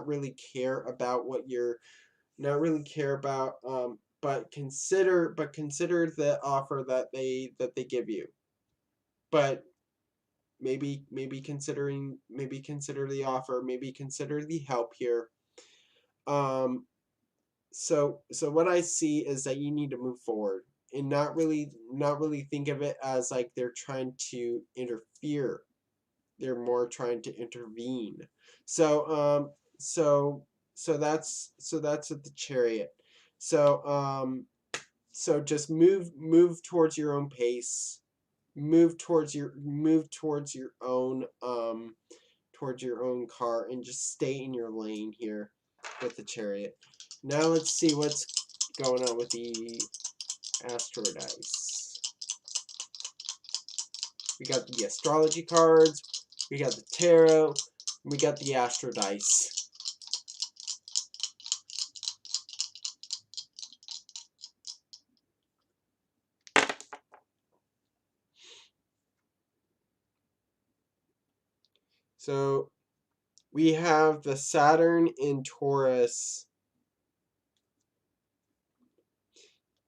really care about what you're not really care about, but consider the offer that they give you. But maybe consider the offer, maybe consider the help here. So what I see is that you need to move forward and not really think of it as like they're trying to interfere. They're more trying to intervene. So um so so that's with the Chariot. So just move towards your own pace. Move towards your own car, and just stay in your lane here with the Chariot. Now let's see what's going on with the Astro dice. We got the astrology cards, we got the tarot, we got the Astro dice. So we have the Saturn in Taurus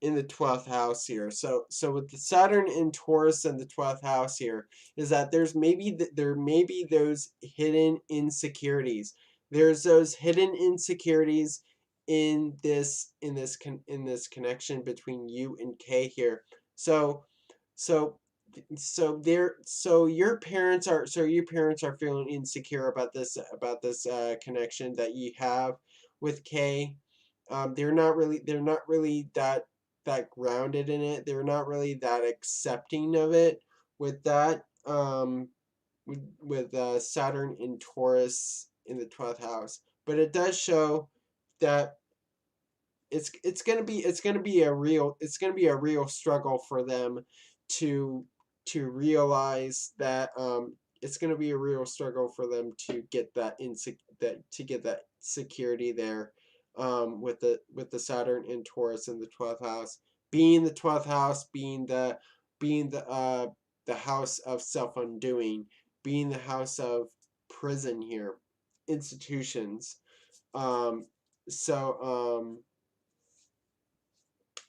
in the 12th house here. So with the Saturn in Taurus in the 12th house here, is that there may be those hidden insecurities. There's those hidden insecurities in this connection between you and Kay here. So your parents are feeling insecure about this connection that you have with Kay. They're not really that grounded in it. They're not really that accepting of it with that, with Saturn in Taurus in the 12th house. But it does show that it's gonna be a real struggle for them to realize that, it's gonna be a real struggle for them to get that security there, with the Saturn in Taurus in the 12th house, being the 12th house, being the house of self undoing, being the house of prison here, institutions. um so um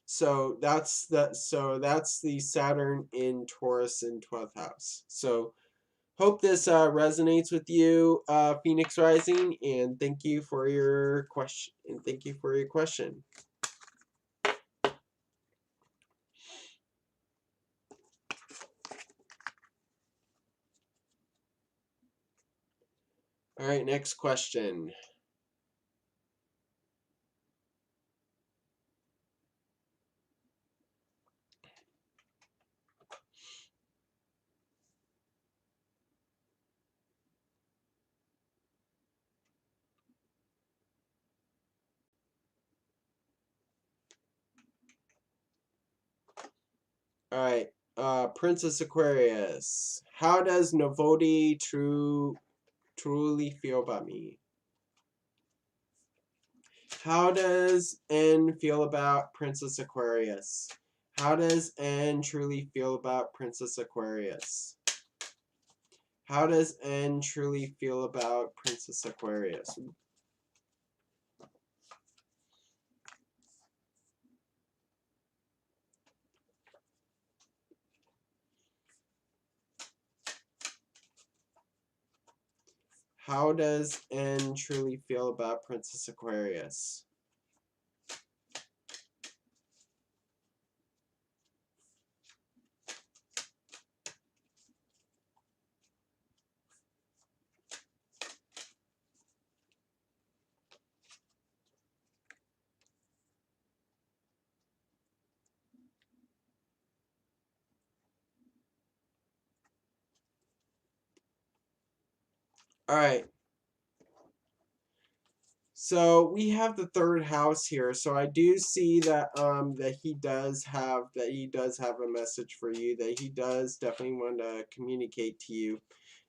so that's the Saturn in Taurus in 12th house. So hope this resonates with you, Phoenix Rising, and thank you for your question. All right, next question. All right, Princess Aquarius. How does Novodi truly feel about me? How does N feel about Princess Aquarius? How does N truly feel about Princess Aquarius? How does N truly feel about Princess Aquarius? How does N truly feel about Princess Aquarius? All right. So we have the third house here. So I do see that that he does have a message for you, that he does definitely want to communicate to you,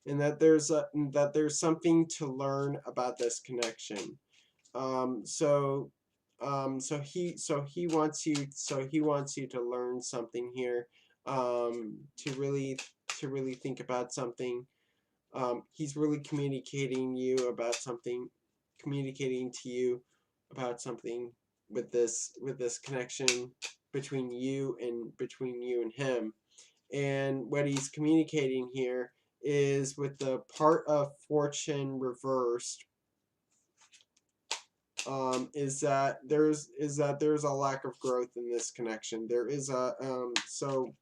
and that there's something to learn about this connection. So he wants you to learn something here, to really think about something. He's really communicating to you about something with this connection between you and him. And what he's communicating here is with the part of fortune reversed, is that there's a lack of growth in this connection. There is a so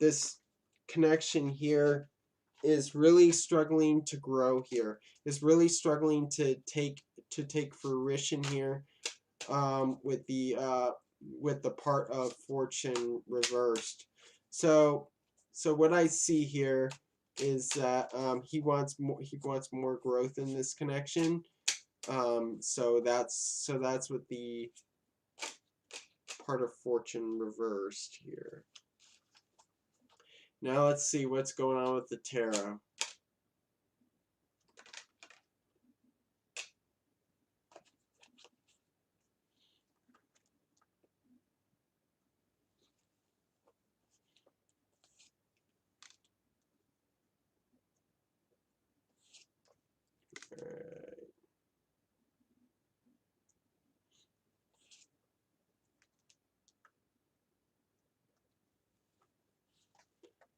this connection here is really struggling to grow here, is really struggling to take fruition here, with the part of fortune reversed. So what I see here is that he wants more growth in this connection. So that's what the part of fortune reversed here. Now let's see what's going on with the tarot.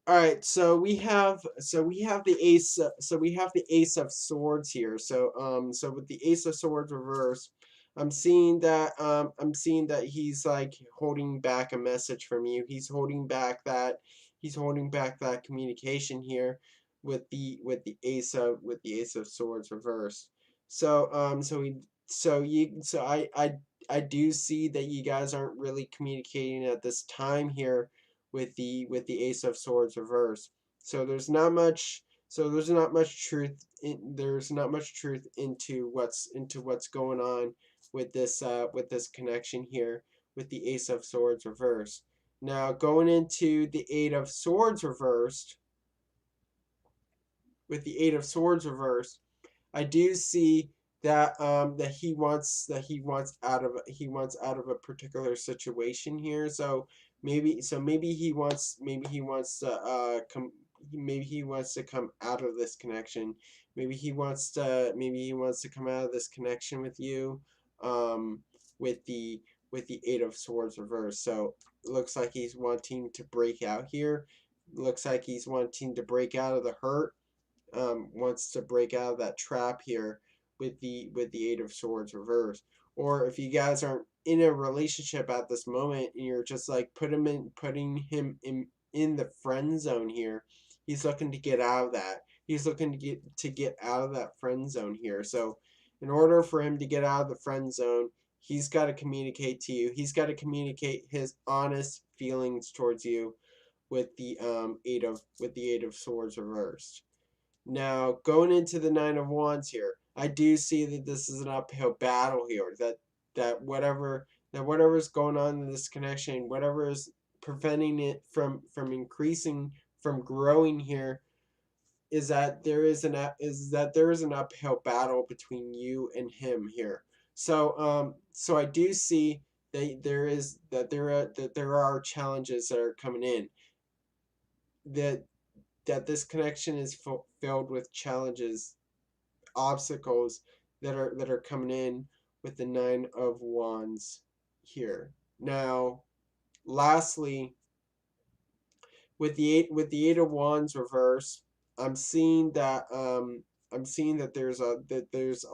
All right, so we have the ace of swords here. So with the ace of swords reverse, I'm seeing that he's like holding back a message from you. He's holding back that communication here with the ace of swords reversed. So so he so you so I do see that you guys aren't really communicating at this time here with the ace of swords reverse. So there's not much truth there's not much truth into what's going on with this connection here with the ace of swords reversed. Now going into the eight of swords reversed, with the eight of swords reversed, I do see that he wants out of a particular situation here. Maybe he wants to maybe he wants to come out of this connection. Maybe he wants to come out of this connection with you, um, with the eight of swords reversed. So it looks like he's wanting to break out here. Looks like he's wanting to break out of the hurt, wants to break out of that trap here with the eight of swords reversed. Or if you guys aren't in a relationship at this moment and you're just like putting him in the friend zone here, he's looking to get out of that. He's looking to get out of that friend zone here. So in order for him to get out of the friend zone, he's got to communicate to you. He's got to communicate his honest feelings towards you with the eight of swords reversed. Now, going into the Nine of Wands here, I do see that this is an uphill battle here. That whatever's going on in this connection, whatever is preventing it from increasing, from growing here, is that there is an uphill battle between you and him here. So I do see that there are challenges that are coming in. That this connection is filled with challenges, obstacles that are coming in with the Nine of Wands here. Now, lastly, with the Eight of Wands reverse, I'm seeing that there's a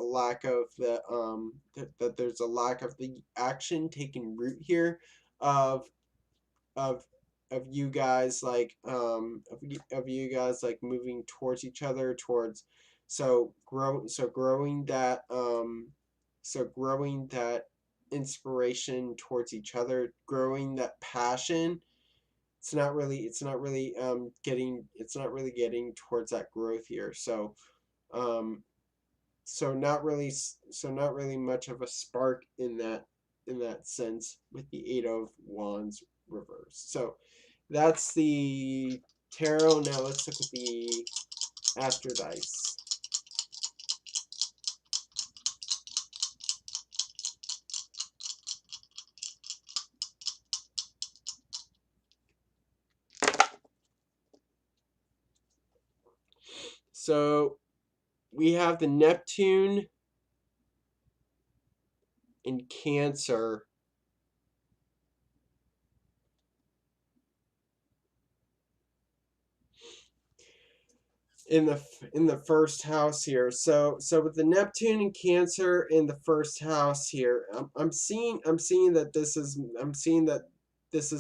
lack of that there's a lack of the action taking root here of of you guys like of you guys like moving towards each other, towards growing that growing that inspiration towards each other, growing that passion. It's not really getting towards that growth here. So not really much of a spark in that sense with the Eight of Wands reverse. So that's the tarot. Now let's look at the Astro dice. So we have the Neptune in Cancer in the first house here. So with the Neptune and Cancer in the first house here, I'm seeing that this is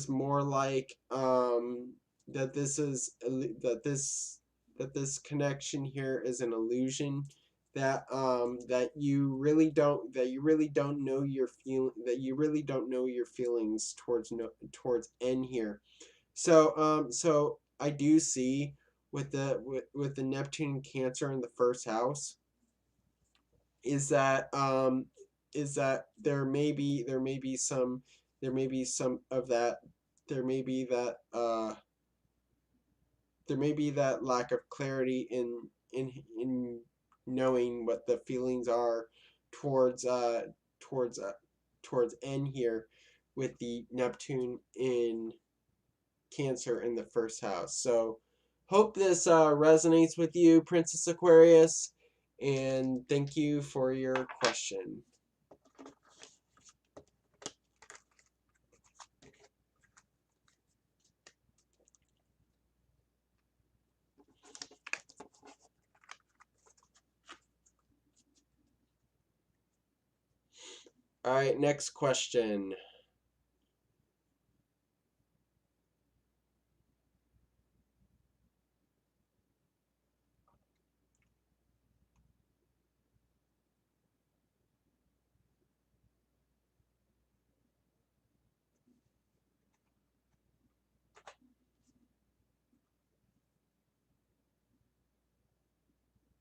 more like that this connection here is an illusion, that you really don't know your feelings towards N here. So I do see with the Neptune Cancer in the first house is that there may be some of that there may be that there may be that lack of clarity in knowing what the feelings are towards towards uh, towards N here with the Neptune in Cancer in the first house. So hope this resonates with you, Princess Aquarius, and thank you for your question. All right, next question.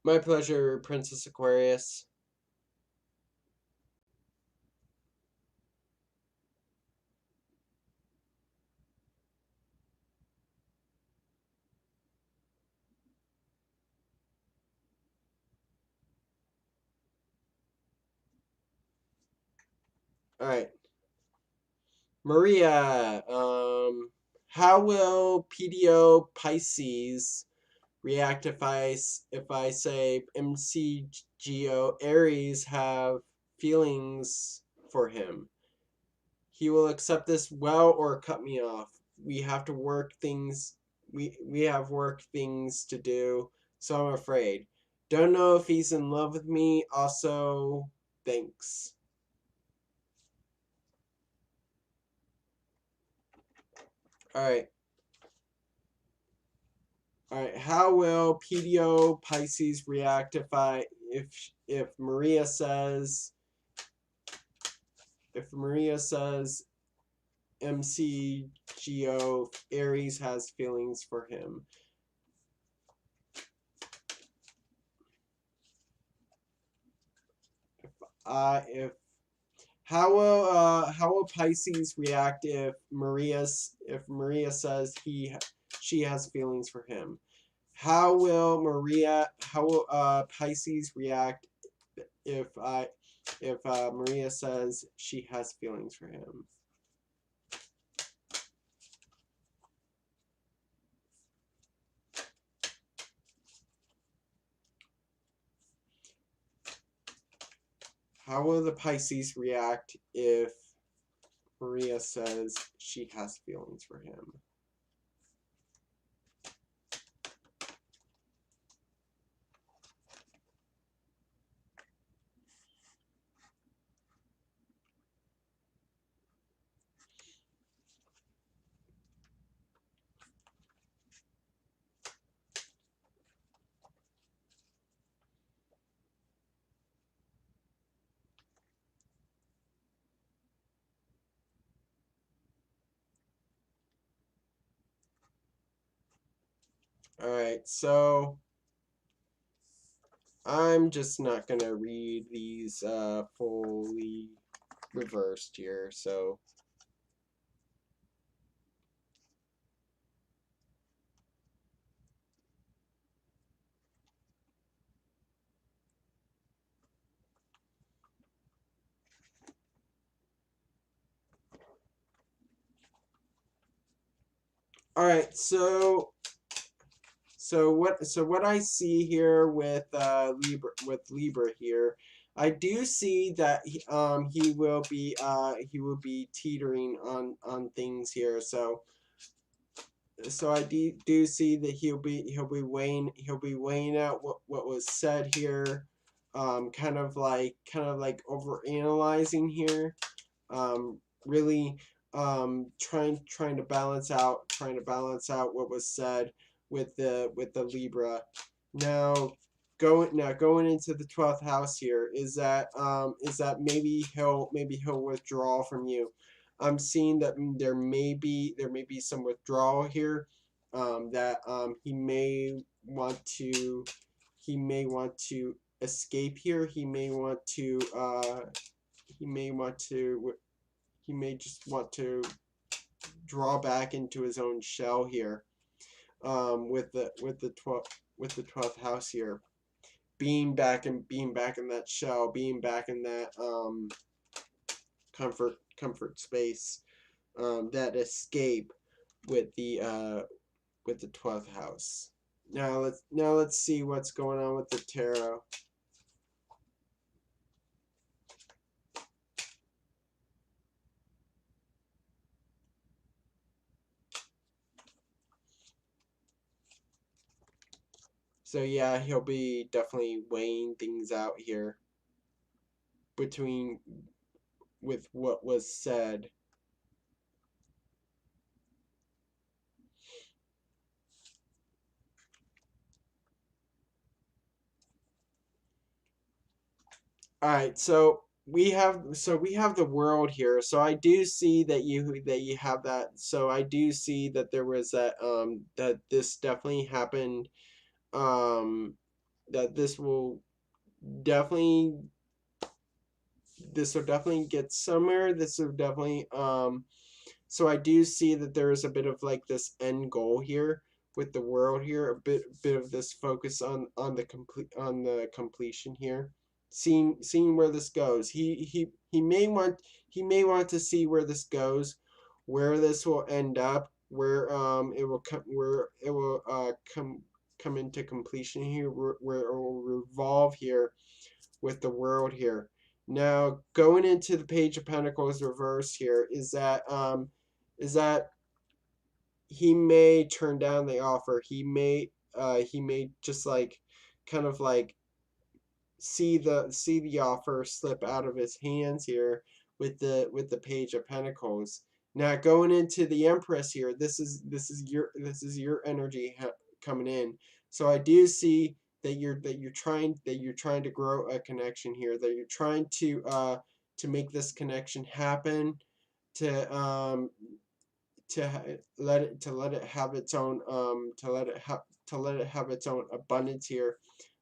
My pleasure, Princess Aquarius. All right, Maria. How will PDO Pisces react if I say MCGO Aries have feelings for him? He will accept this well or cut me off. We have to work things. We have work things to do, so I'm afraid. Don't know if he's in love with me. Also, thanks. All right. All right. How will PDO Pisces react if Maria says MCGO Aries has feelings for him? If how will Pisces react if Maria says she has feelings for him? How will Pisces react if Maria says she has feelings for him? How will the Pisces react if Maria says she has feelings for him? All right, so I'm just not gonna read these fully reversed here, so. All right, so what I see here with Libra here, I do see that he will be teetering on things here. So I do see that he'll be weighing out what was said here, kind of like over analyzing here, really trying to balance out what was said with the Libra. Now going into the 12th house here, is that maybe he'll withdraw from you. I'm seeing that there may be some withdrawal here, that he may want to escape here. He may want to he may just want to draw back into his own shell here, with the 12th house here, being back in that shell, being back in that comfort space, that escape with the 12th house. Now let's see what's going on with the tarot. So yeah, he'll be definitely weighing things out here between with what was said. All right, so we have the world here. So I do see that you have that. So I do see that there was that this definitely happened. Um, that definitely this will definitely get somewhere. This will definitely so I do see that there is a bit of like this end goal here with the world here, a bit of this focus on the completion here. Seeing where this goes. He may want to see where this goes, where this will end up, where it will come into completion here, where it will revolve here with the world here. Now, going into the Page of Pentacles reverse here, is that he may turn down the offer. He may just like kind of like see the offer slip out of his hands here with the Page of Pentacles. Now going into the Empress here, this is your energy coming in. So I do see that you're trying to grow a connection here. That you're trying to make this connection happen. To let it have its own to let it have its own abundance here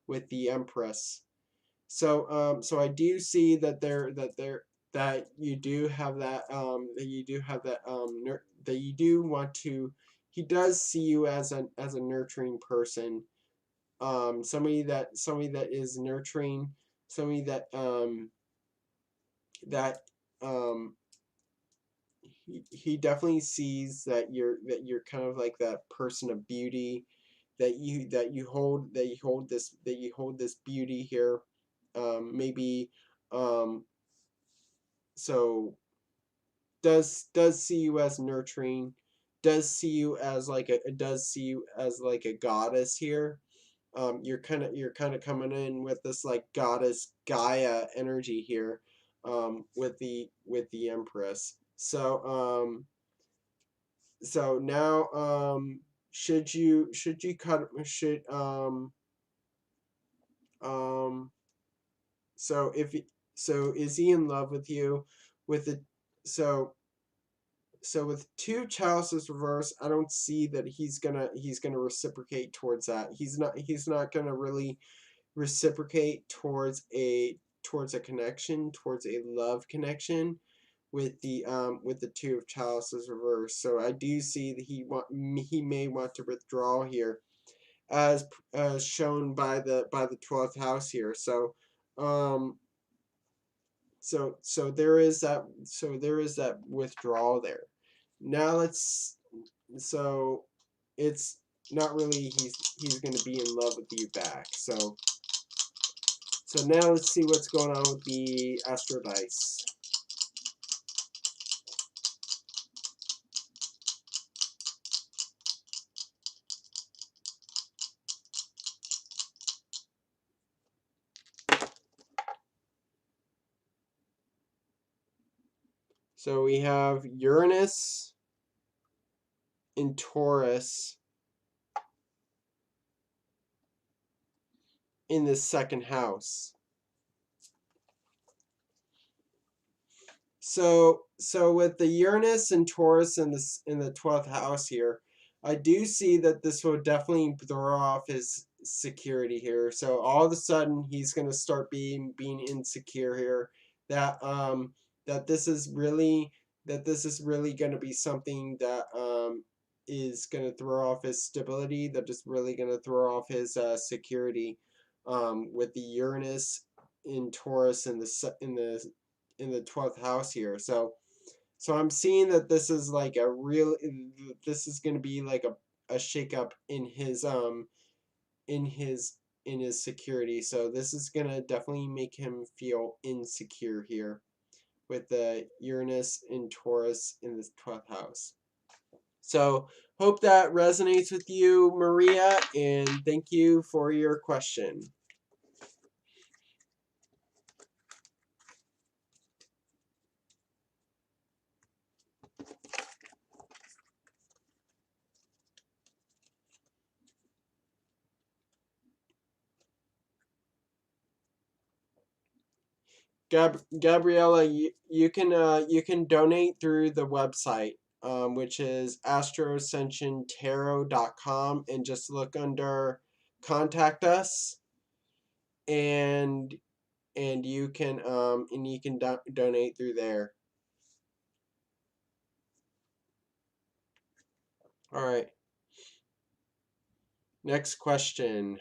with the Empress. So I do see that you do have that you do want to. He does see you as a nurturing person, somebody that is nurturing, somebody that um he definitely sees that you're kind of like that person of beauty, that you hold this beauty here, maybe um so does see you as nurturing, does see you as like a goddess here. You're kind of coming in with this like goddess Gaia energy here, with the Empress. So now, should you cut should um so if so is he in love with you with the so so with two chalices reverse, I don't see that he's gonna reciprocate towards that. He's not gonna really reciprocate towards a connection, towards a love connection with the Two of Chalices reversed. So I do see that he may want to withdraw here, as shown by the 12th house here. So um so there is that, withdrawal there. Now let's, so it's not really he's going to be in love with you back. So now let's see what's going on with the Astro Dice. So we have Uranus in Taurus in the second house. So with the Uranus and Taurus in the 12th house here, I do see that this will definitely throw off his security here. So all of a sudden he's gonna start being insecure here. That that this is really gonna be something that is gonna throw off his stability. That is really gonna throw off his security. With the Uranus in Taurus in the 12th house here. So I'm seeing that this is like this is going to be like a shakeup in his in his security. So this is going to definitely make him feel insecure here with the Uranus in Taurus in the 12th house. So hope that resonates with you, Maria, and thank you for your question. Gabriella, you can donate through the website, which is Astro-Ascension and just look under contact us, and you can donate through there. All right. Next question.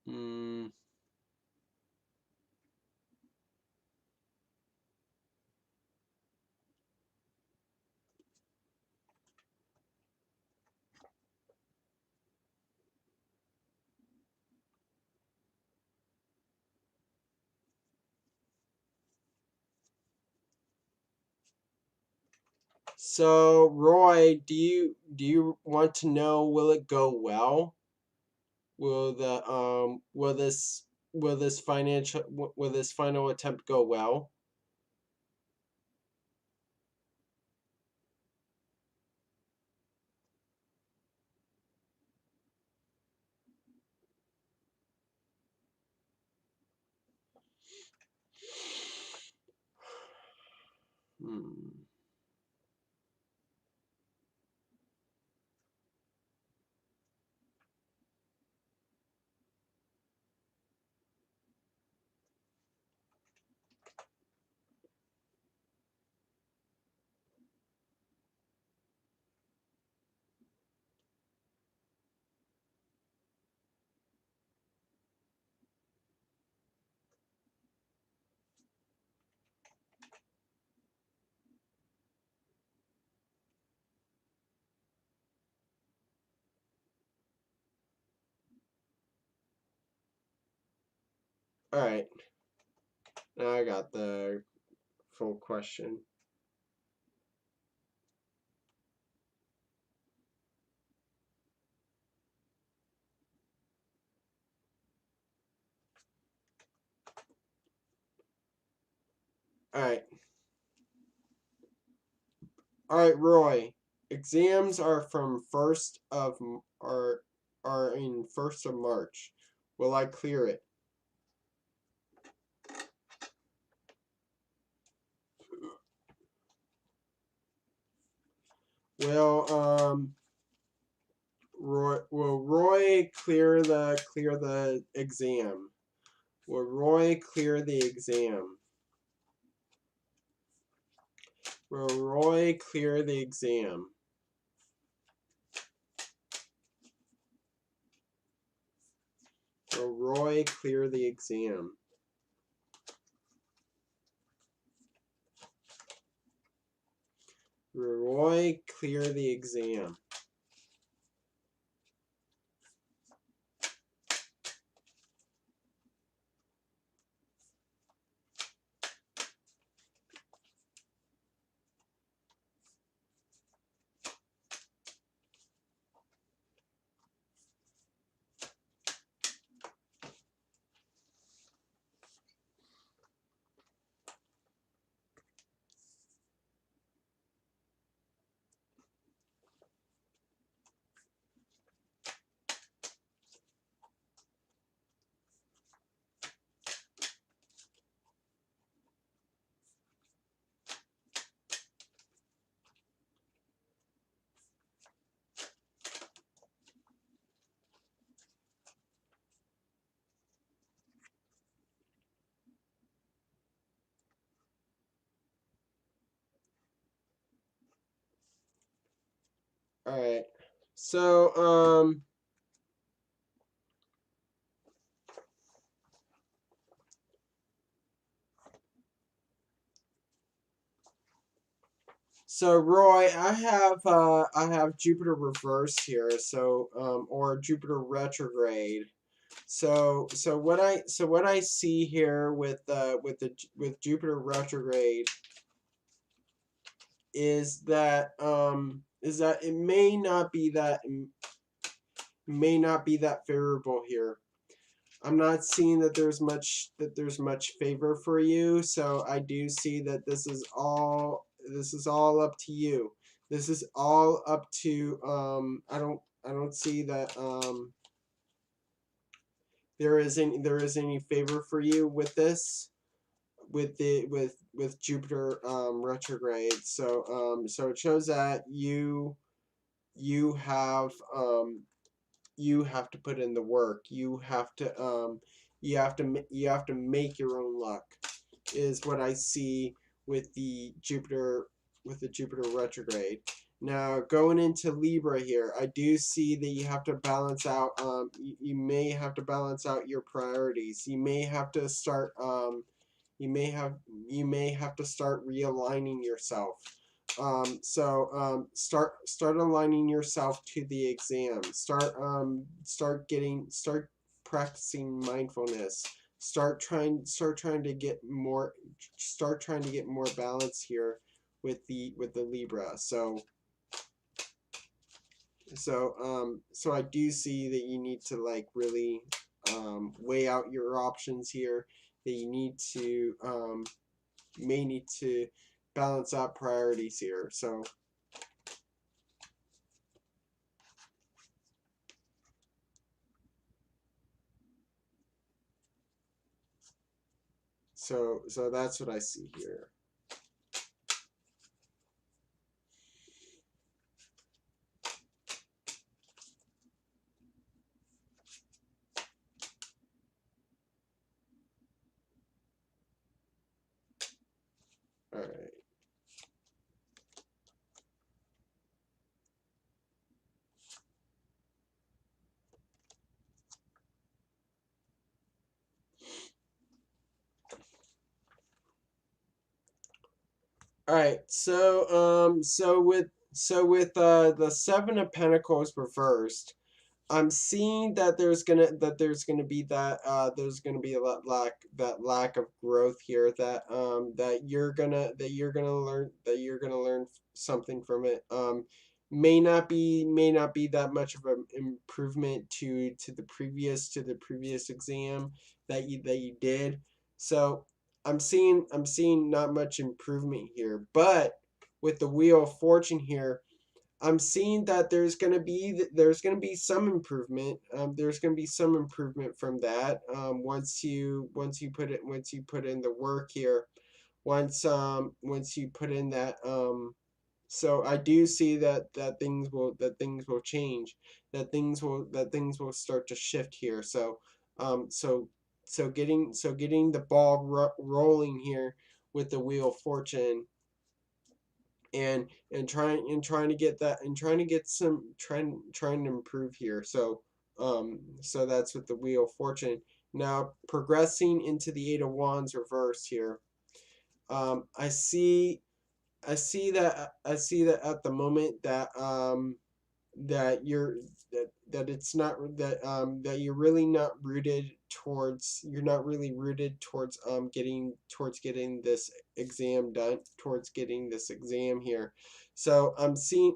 Hmm. So Roy, do you want to know, will it go well? Will the will this final attempt go well? Hmm. All right. Now I got the full question. All right. All right, Roy. Exams are from 1st of are are in 1st of March. Will I clear it? Will Roy clear the exam? Will Roy clear the exam? Will Roy clear the exam? Will Roy clear the exam? Will Roy clear the exam? All right. So So Roy, I have Jupiter reverse here, so or Jupiter retrograde. So what I see here with Jupiter retrograde is that it may not be that favorable here. I'm not seeing that there's much favor for you, so I do see that this is all up to you. This is all up to I don't see that there is any favor for you with this with Jupiter retrograde. So it shows that you have you have to put in the work. You have to make your own luck. Is what I see with the Jupiter retrograde. Now going into Libra here, I do see that you have to balance out. You may have to balance out your priorities. You may have to start. You may have to start realigning yourself. Start aligning yourself to the exam. Start practicing mindfulness. Start trying to get more balance here with the Libra. So I do see that you need to like really weigh out your options here. That you need to may need to balance out priorities here. So that's what I see here. All right. All right. So with the 7 of Pentacles reversed, I'm seeing that there's gonna be there's gonna be a that lack of growth here that you're gonna learn something from it. May not be that much of an improvement to the previous exam that you did. So I'm seeing not much improvement here, but with the Wheel of Fortune here, I'm seeing that there's gonna be some improvement. There's gonna be some improvement from that. Once you put in the work here, once you put in that so I do see that things will change, that things will start to shift here. So um so getting the ball rolling here with the Wheel of Fortune, and trying to get that, and trying to get some trying to improve here. So that's with the Wheel of Fortune. Now progressing into the Eight of Wands reverse here. I see I see that at the moment that that you're that it's not that you're really not rooted towards, you're not really rooted towards getting this exam done, towards getting this exam here. I'm seeing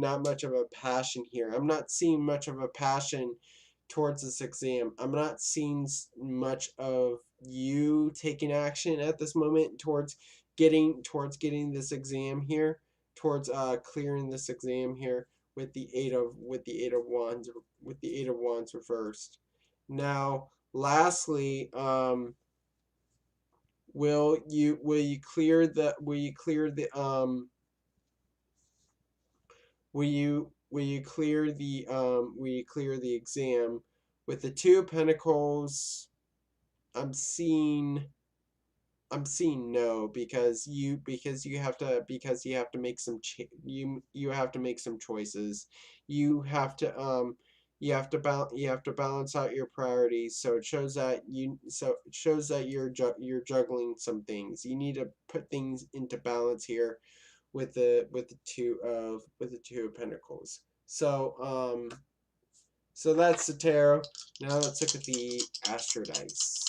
not much of a passion here. I'm not seeing much of a passion towards this exam. I'm not seeing much of you taking action at this moment towards getting this exam here, towards clearing this exam here with the Eight of Wands, reversed. Now, lastly, will you clear the will you clear the exam with the Two of Pentacles? I'm seeing no, because you have to make you have to make some choices. You have to you have to balance out your priorities. So it shows that you're juggling some things. You need to put things into balance here with the Two of Pentacles. So that's the tarot. Now let's look at the Astro dice.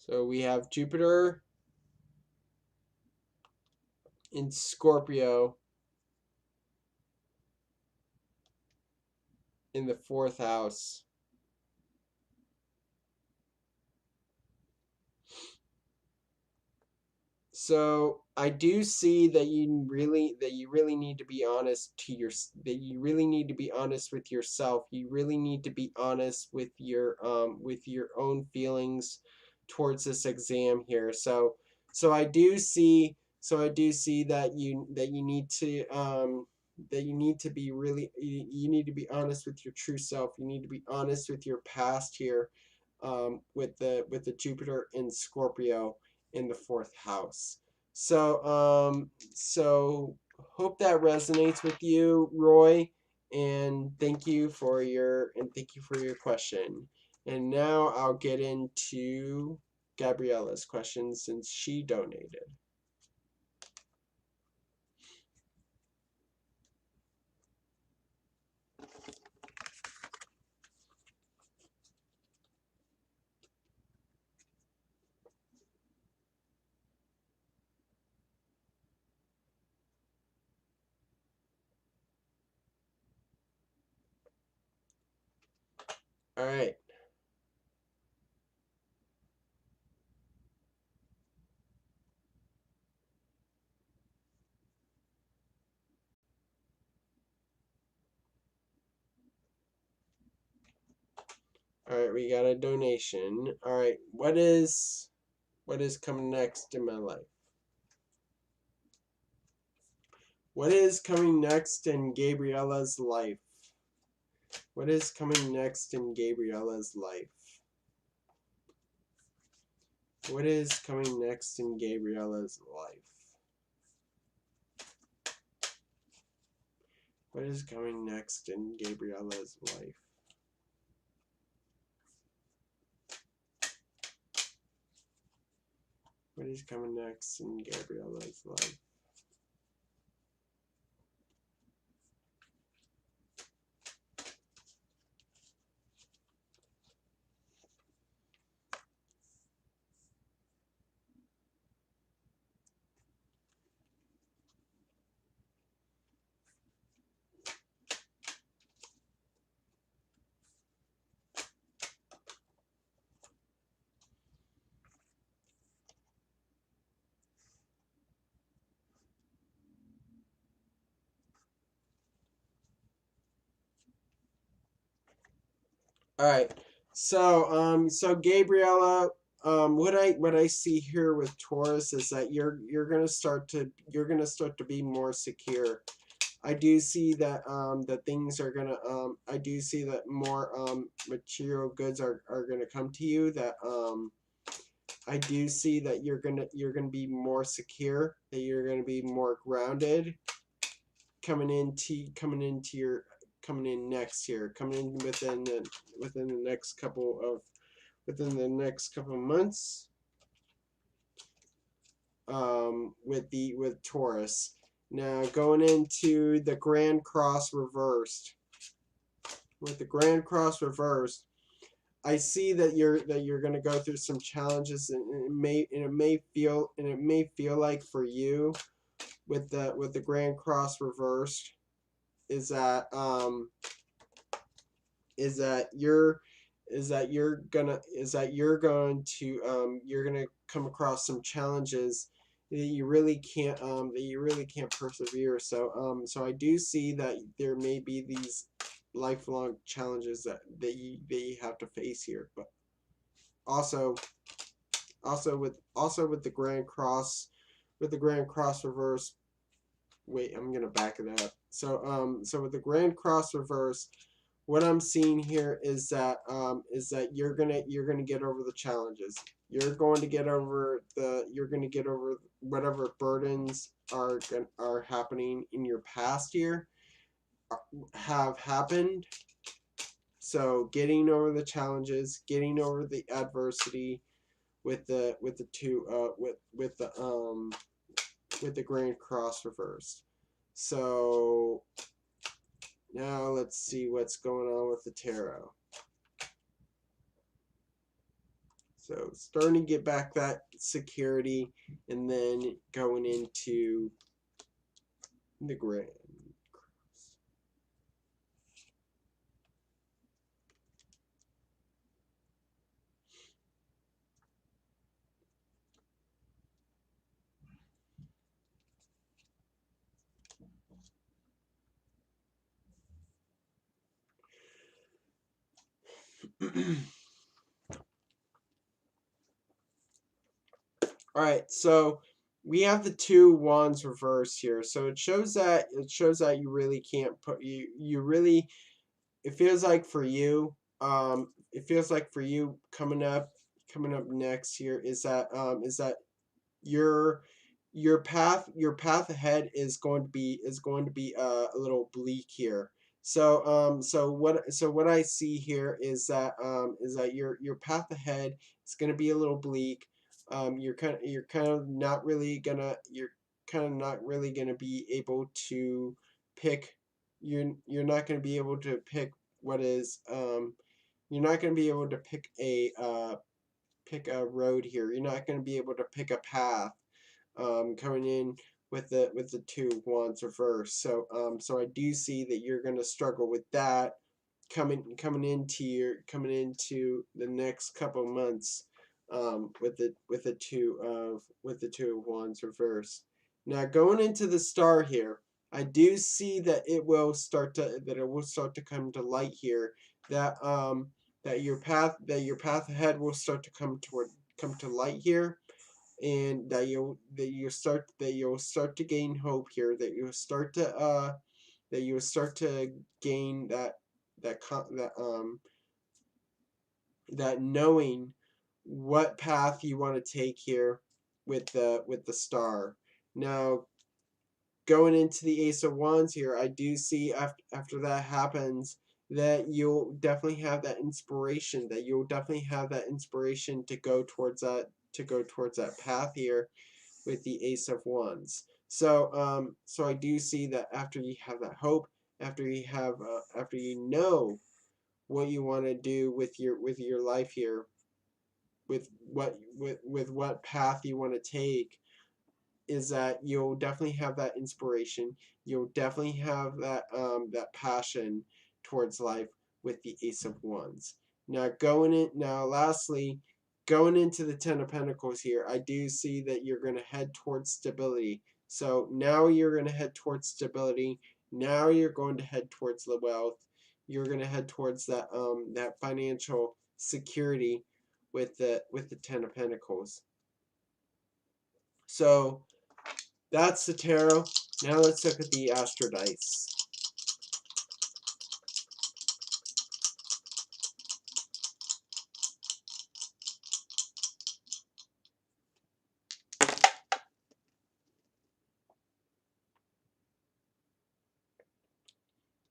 So we have Jupiter in Scorpio in the fourth house. So I do see that you really need to be honest to your that you really need to be honest with yourself. You really need to be honest with your own feelings towards this exam here. So I do see that you need to be really, you need to be honest with your true self. You need to be honest with your past here, with the Jupiter in Scorpio in the fourth house. So hope that resonates with you, Roy, and thank you for your question. And now I'll get into Gabriella's question since she donated. All right. All right, we got a donation. All right, what is coming next in my life? What is coming next in Gabriella's life? What is coming next in Gabriella's life? What is coming next in Gabriella's life? What is coming next in Gabriella's life? What is coming next in Gabriella's life? All right. So Gabriella, what I see here with Taurus is that you're gonna start to be more secure. I do see that things are gonna I do see that more material goods are gonna come to you. That I do see that you're gonna be more secure. That you're gonna be more grounded coming in next year, coming in within the next couple of months, with Taurus. Now going into the Grand Cross reversed. With the Grand Cross reversed, I see that you're gonna go through some challenges, and it may feel like for you with the Grand Cross reversed is that is that you're is that you're gonna come across some challenges that you really can't persevere. So I do see that there may be these lifelong challenges that you have to face here. But also also with the Grand Cross, reverse. Wait, I'm gonna back it up. So with the Grand Cross reverse, what I'm seeing here is that you're gonna get over the challenges. You're going to get over whatever burdens are happening in your past year, have happened. So getting over the challenges, getting over the adversity with the Grand Cross reversed. So now let's see what's going on with the tarot. So starting to get back that security, and then going into the Grand Cross. All right, so we have the two wands reversed here. So it shows that you really can't put you really it feels like for you coming up next year is that your path ahead is going to be a little bleak here. So what I see here is that your path ahead is going to be a little bleak. You're kind of not really gonna be able to pick. You're not gonna be able to pick what is you're not gonna be able to pick a road here. You're not gonna be able to pick a path, coming in with the two wands reversed. So I do see that you're gonna struggle with that coming into the next couple of months, with the two of wands reversed. Now going into the star here, I do see that it will start to come to light here, that your path ahead will start to come to light here, and that you'll start to gain hope here, that you'll start to gain that knowing what path you want to take here with the star. Now going into the Ace of Wands here, I do see after that happens that you'll definitely have that inspiration. To go towards that path here with the Ace of Wands. So I do see that after you have that hope, after you know what you want to do with your life here, with what path you want to take, is that you'll definitely have that inspiration. You'll definitely have that passion towards life with the Ace of Wands. Lastly, going into the Ten of Pentacles here, I do see that you're going to head towards stability. So now you're going to head towards stability. Now you're going to head towards the wealth. you're gonna head towards that that financial security with the Ten of Pentacles. So that's the tarot. Now let's look at the astro dice.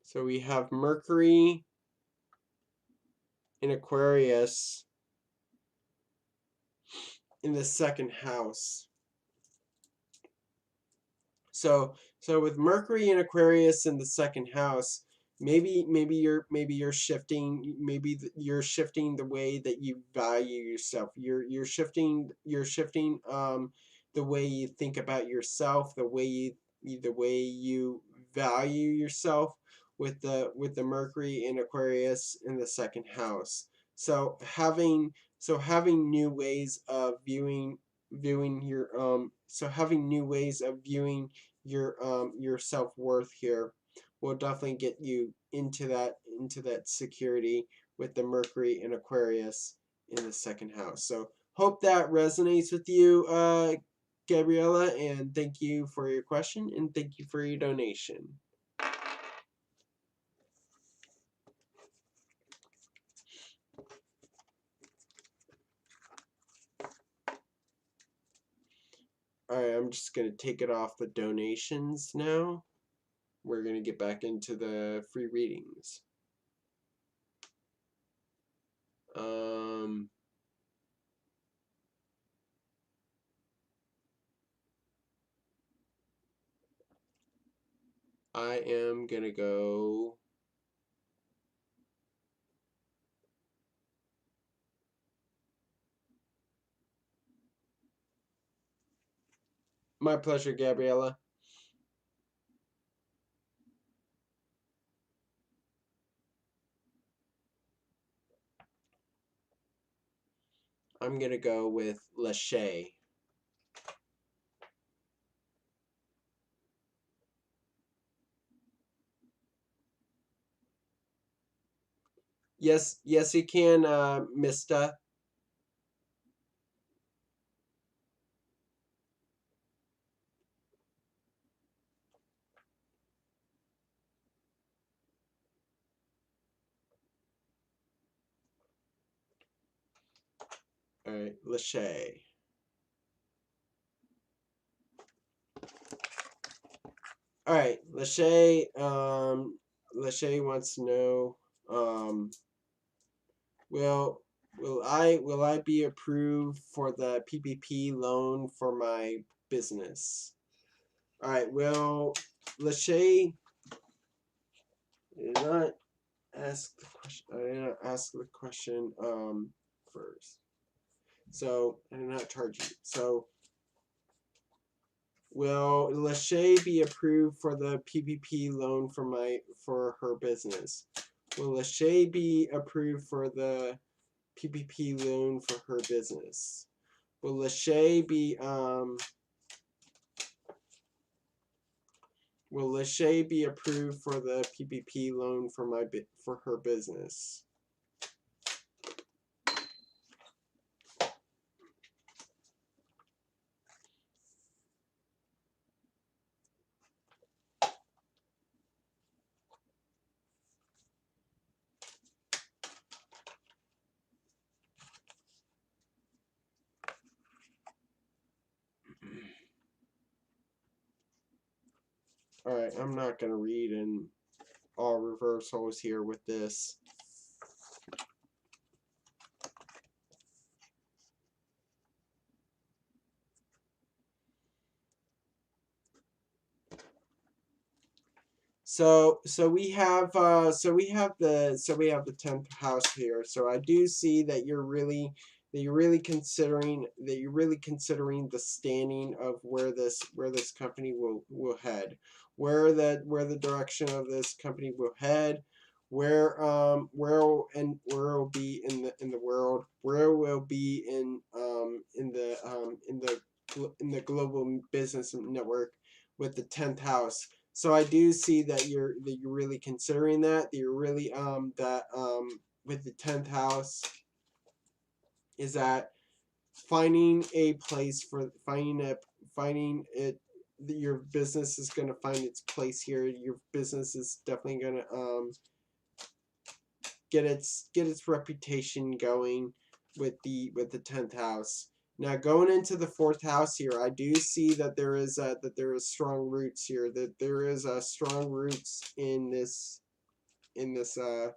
So we have Mercury in Aquarius in the second house. So with Mercury in Aquarius in the second house, maybe you're shifting, you're shifting the way that you value yourself. You're shifting the way you think about yourself, the way you value yourself with the Mercury in Aquarius in the second house. So having new ways of viewing your having new ways of viewing your self-worth here will definitely get you into that security with the Mercury in Aquarius in the second house. So hope that resonates with you, Gabriella, and thank you for your question and thank you for your donation. Alright, I'm just going to take it off the donations now. We're going to get back into the free readings. I am going to go... My pleasure, Gabriella. I'm going to go with Lachey. Yes, you can, Mista. Alright, Lachey. Alright, Lachey, Lachey wants to know, will I be approved for the PPP loan for my business? Alright, well, Lachey did not ask the question. I did not ask the question first. So I did not charge you. So will Lachey be approved for the PPP loan for her business? Will Lachey be approved for the PPP loan for her business? Will Lachey be approved for the PPP loan for her business? Alright, I'm not going to read in all reversals here with this. So we have the 10th house here. So I do see that you're really considering the standing of where this company will head, where the direction of this company will head, where will be in the world, where will be in the global business network with the 10th house. So I do see that you're really considering that. That you're really with the 10th house is that finding a place for finding it. Your business is going to find its place here. Your business is definitely going to get its reputation going with the 10th house. Now going into the 4th house here, I do see that there is strong roots here. That there is strong roots in this in this uh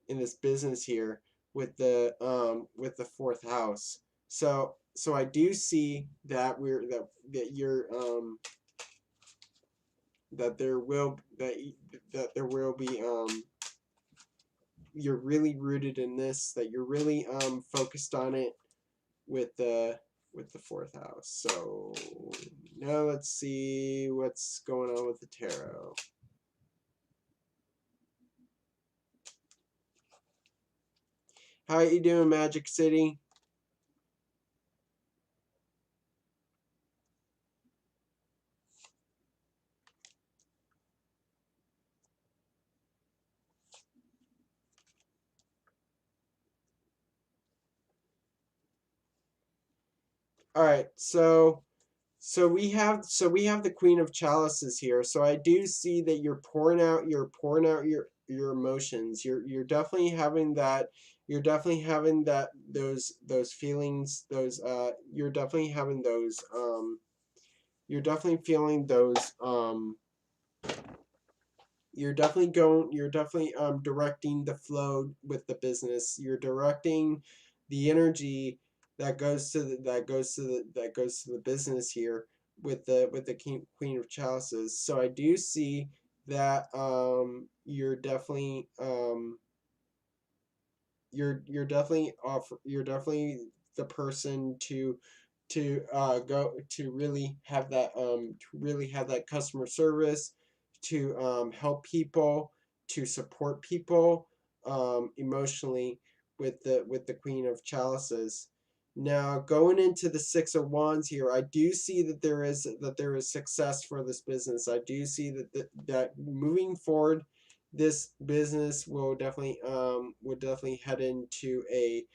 in this business here with the 4th house. So I do see that you're that there will that there will be you're really rooted in this, that you're really focused on it with the 4th house. So now let's see what's going on with the tarot. How are you doing, Magic City? All right, we have the Queen of Chalices here. So I do see that you're pouring out your emotions. You're definitely having that. You're definitely having that those feelings. Those you're definitely having those. You're definitely feeling those. You're definitely directing the flow with the business. You're directing the energy that goes to the business here with the Queen of Chalices. So I do see that you're definitely the person to really have that customer service, to help people, to support people emotionally with the Queen of Chalices. Now going into the 6 of Wands here, I do see that there is success for this business. I do see that moving forward, this business will definitely head into it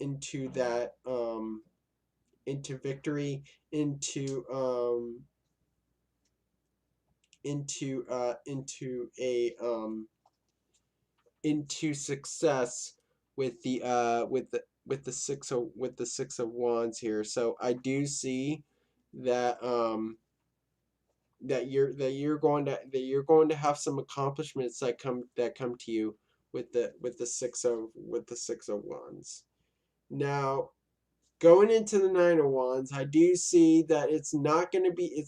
into that into victory, into a into success with the 6 of Wands here. So I do see that you're going to have some accomplishments that come to you with the 6 of Wands. Now going into the 9 of Wands, I do see that it's not going to be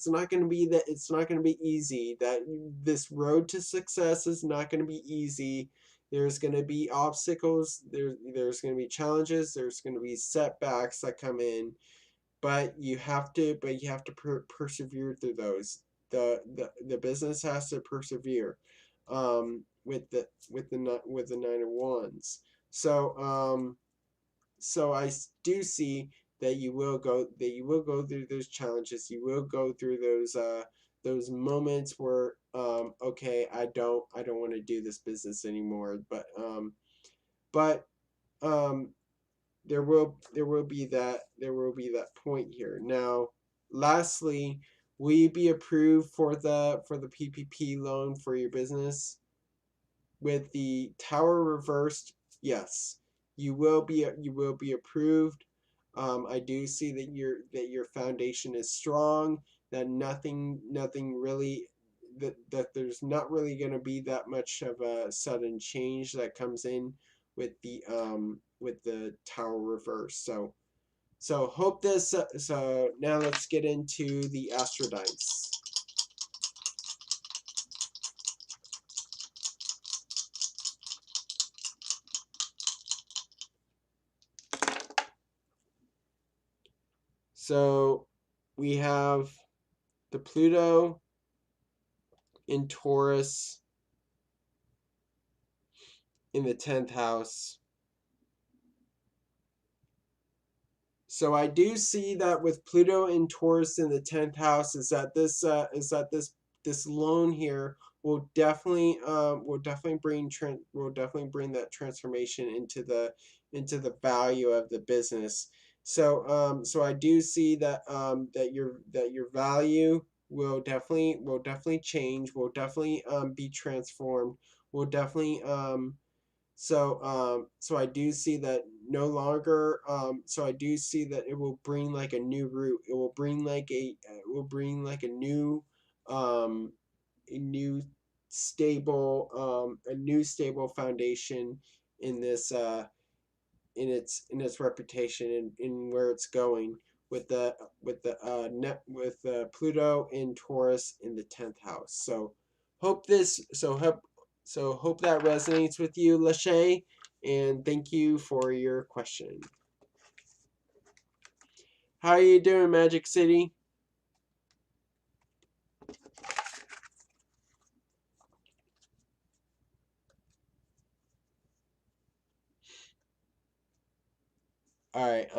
easy. That this road to success is not going to be easy. There's going to be obstacles. There's going to be challenges. There's going to be setbacks that come in, but you have to persevere through those. The business has to persevere with the 9 of Wands. So I do see that you will go through those challenges. You will go through those moments where okay, I don't want to do this business anymore, but um there will be that point here. Now lastly, will you be approved for the PPP loan for your business? With the Tower reversed, yes, you will be approved. I do see that your foundation is strong. That nothing really that there's not really going to be that much of a sudden change that comes in with the Tower reverse. So hope this. So now let's get into the Astro Dice. So we have the Pluto in Taurus in the 10th house. So I do see that with Pluto in Taurus in the 10th house this loan here will definitely bring that transformation into the value of the business. So I do see that that your value will definitely change, will definitely be transformed, will definitely so I do see that no longer so I do see that it will bring like a new root. It will bring like um a new a new stable foundation in this in its reputation and in where it's going with the Pluto in Taurus in the 10th house. Hope this so hope hope that resonates with you, Lachey, and thank you for your question. How are you doing, Magic City? All right.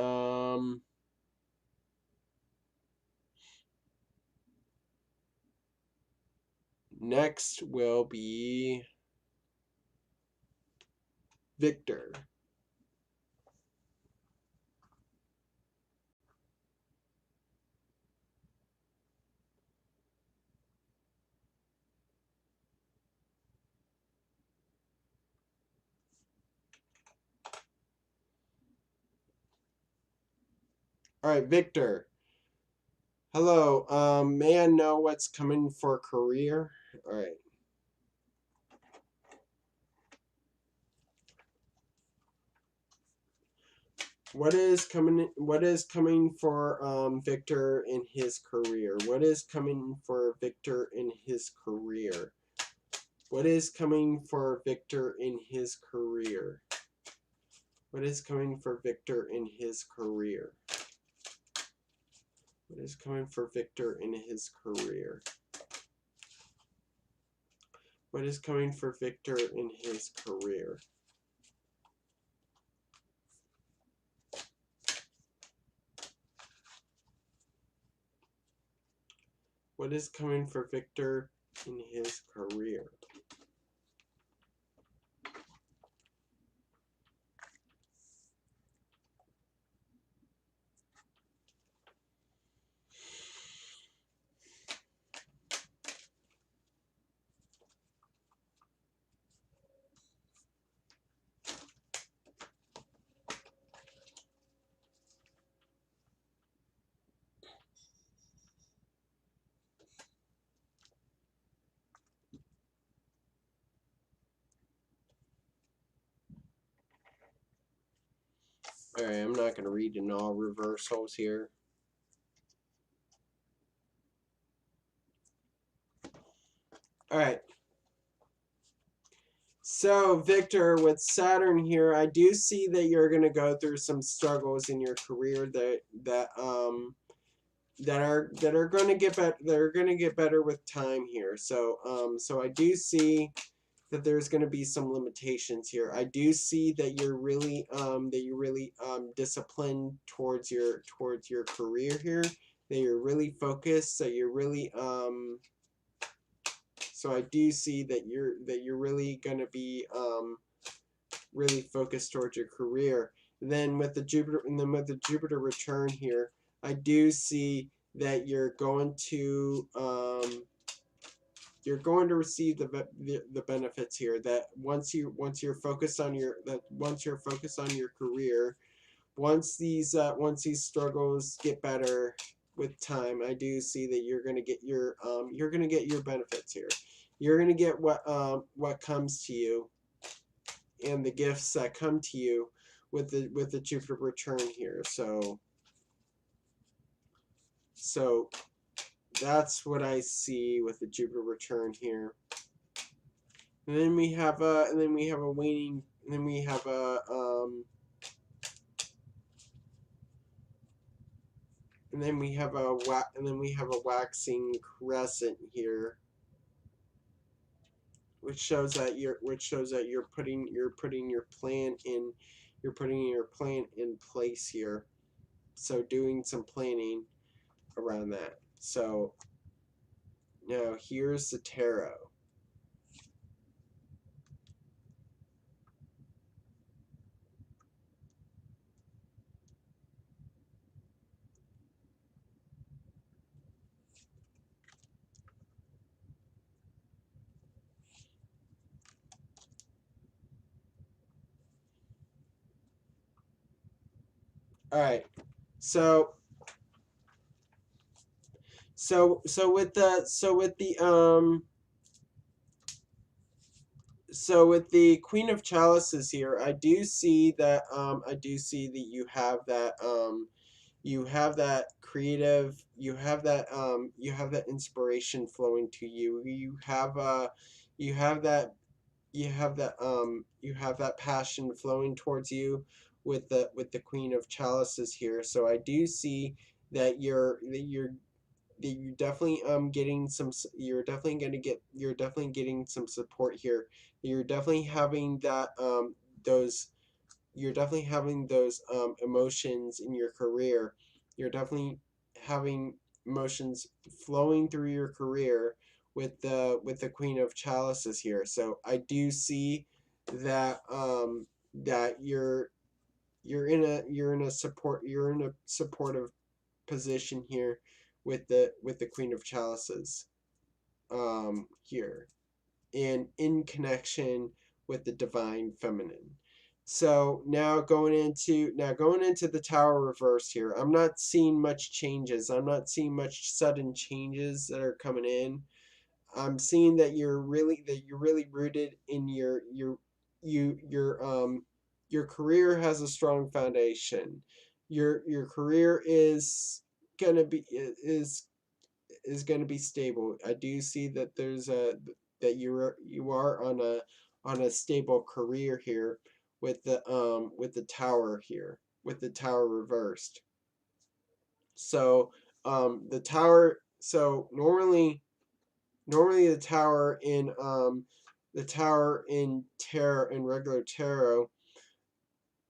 Next will be Victor. All right, Victor. Hello. May I know what's coming for career? All right. What is coming for Victor in his career? What is coming for Victor in his career? What is coming for Victor in his career? What is coming for Victor in his career? What is coming for Victor in his career? What is coming for Victor in his career? What is coming for Victor in his career? Alright, I'm not going to read in all reversals here. Alright. So, Victor, with Saturn here, I do see that you're going to go through some struggles in your career that are going to get better. That are going to get better with time here. So I do see that there's going to be some limitations here. I do see that you're really disciplined towards your career here. That you're really focused. That you're really So I do see that you're really going to be really focused towards your career. Then with the Jupiter return here, I do see that you're going to receive the benefits here. That once you're focused on your career, once these struggles get better with time, I do see that you're gonna get your benefits here. You're gonna get what comes to you, and the gifts that come to you with the Jupiter return here. So that's what I see with the Jupiter return here. And then we have a waning, and then we have a and then we have a waxing crescent here, which shows that you're putting your plan in place here. doing some planning around that. So now here's the tarot. All right. So with the Queen of Chalices here, I do see that you have that creative, you have that inspiration flowing to you. You have that you have that passion flowing towards you with the Queen of Chalices here. So I do see that you're definitely getting some you're definitely getting some support here. You're definitely having that those you're definitely having those emotions in your career. You're definitely having emotions flowing through your career with the Queen of Chalices here. So I do see that that you're in a supportive position here with the Queen of Chalices here, and in connection with the divine feminine. So now going into the Tower reverse here. I'm not seeing much changes. I'm not seeing much sudden changes that are coming in. I'm seeing that you're really rooted in your career has a strong foundation. Your career gonna be is gonna be stable. I do see that that you are on a stable career here with the Tower here, with the Tower reversed. So the Tower, so normally the Tower in tarot, in regular tarot,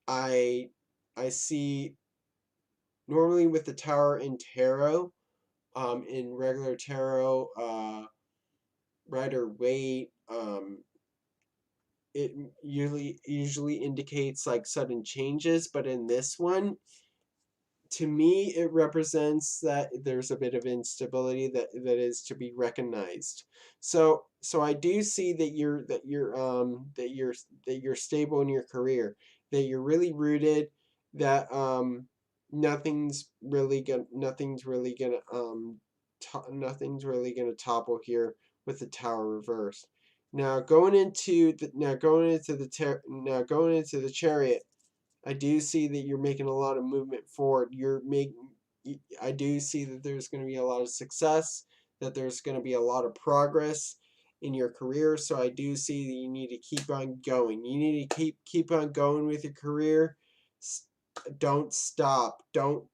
I I see normally with the Tower in tarot, in regular tarot, Rider Waite, it usually indicates like sudden changes, but in this one, to me, it represents that there's a bit of instability that is to be recognized. So I do see that you're stable in your career, that you're really rooted, that nothing's really gonna topple here with the Tower reversed. Now going into the Chariot, I do see that you're making a lot of movement forward. I do see that there's going to be a lot of success, that there's going to be a lot of progress in your career. So I do see that you need to keep on going. You need to keep on going with your career. Don't stop. Don't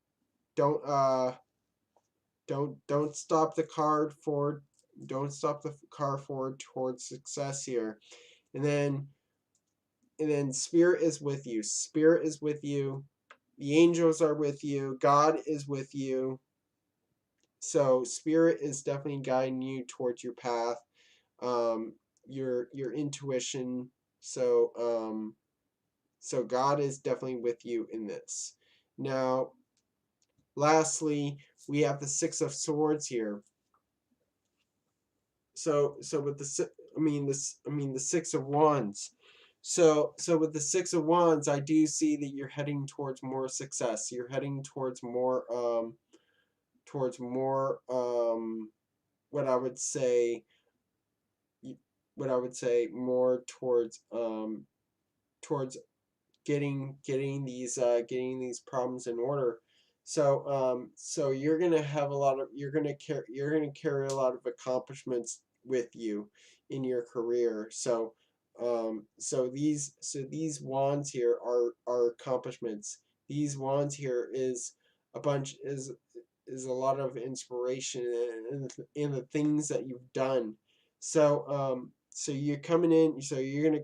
uh don't stop the card forward. Don't stop the car forward towards success here. And then Spirit is with you. Spirit is with you. The angels are with you. God is with you. So Spirit is definitely guiding you towards your path, your intuition. So God is definitely with you in this. Now, lastly, we have the Six of Swords here. So with the Six of Wands. So with the Six of Wands, I do see that you're heading towards more success. You're heading towards more what I would say more towards getting these problems in order. So you're gonna carry a lot of accomplishments with you in your career. So these wands here are accomplishments. These wands here a bunch is a lot of inspiration in the things that you've done. So you're coming in. So you're gonna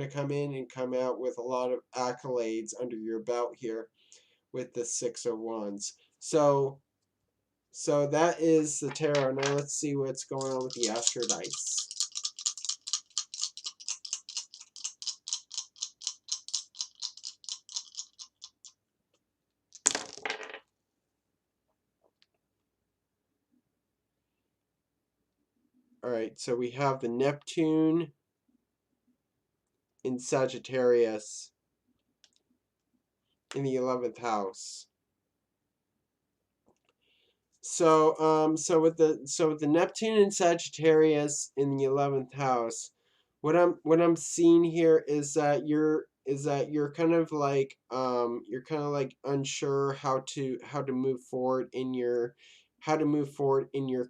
come in and come out with a lot of accolades under your belt here with the Six of Wands. So that is the tarot. Now let's see what's going on with the Astro dice. Alright, so we have the Neptune in Sagittarius in the 11th house. So with the Neptune and Sagittarius in the 11th house, what I'm seeing here is that you're kind of like unsure how to move forward in your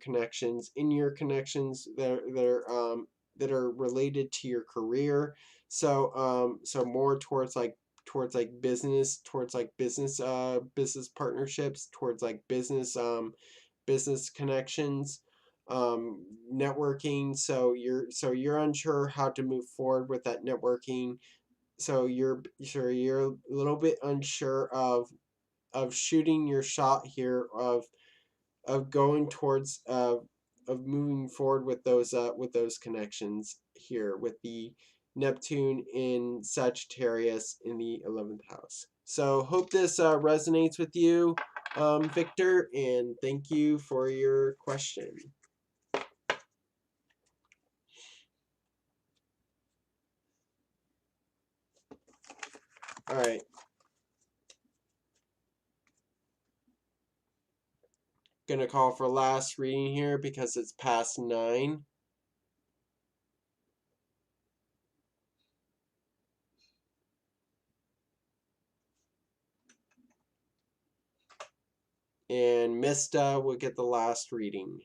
connections that are related to your career. So more towards like business, business partnerships, towards like business connections, networking. So you're unsure how to move forward with that networking. So you're a little bit unsure of shooting your shot here, of going towards of moving forward with those connections here with the Neptune in Sagittarius in the 11th house. So hope this resonates with you, Victor, and thank you for your question. All right. Gonna call for last reading here because it's past 9. And Mista will get the last reading.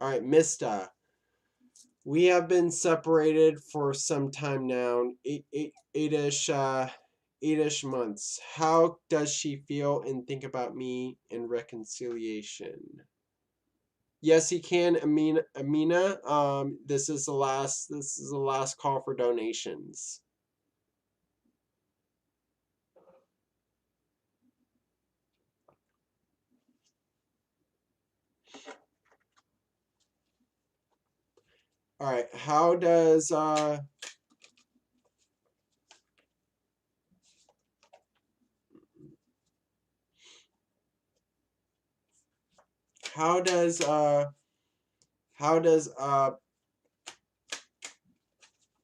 All right, Mista. We have been separated for some time now, eight-ish months. How does she feel and think about me in reconciliation? Yes, he can, Amina. This is the last call for donations. All right. How does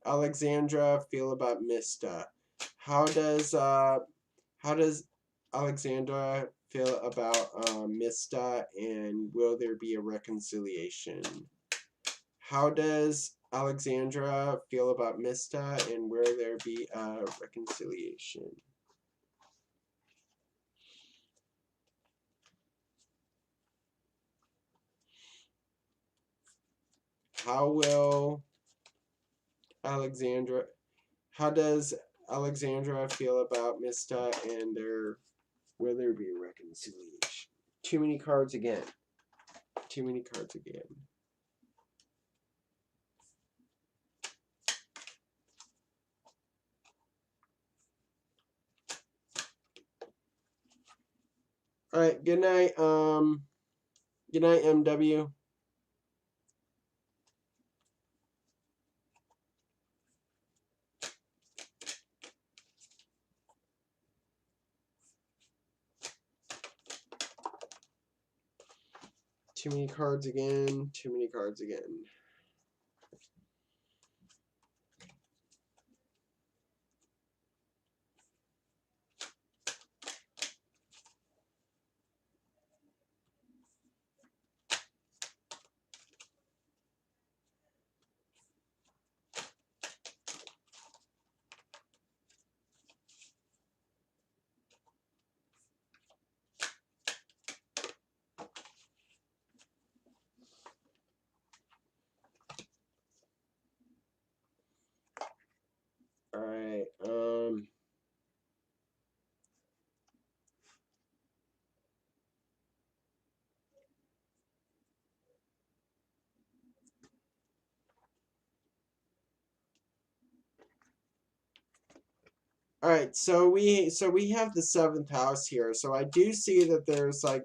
Alexandra feel about Mista? How does Alexandra feel about Mista, and will there be a reconciliation? How does Alexandra feel about Mista, and will there be a reconciliation? How does Alexandra feel about Mista, and will there be a reconciliation? Too many cards again. Too many cards again. All right. Good night. Good night, MW. Too many cards again. Too many cards again. All right, so we have the seventh house here. So I do see that there's like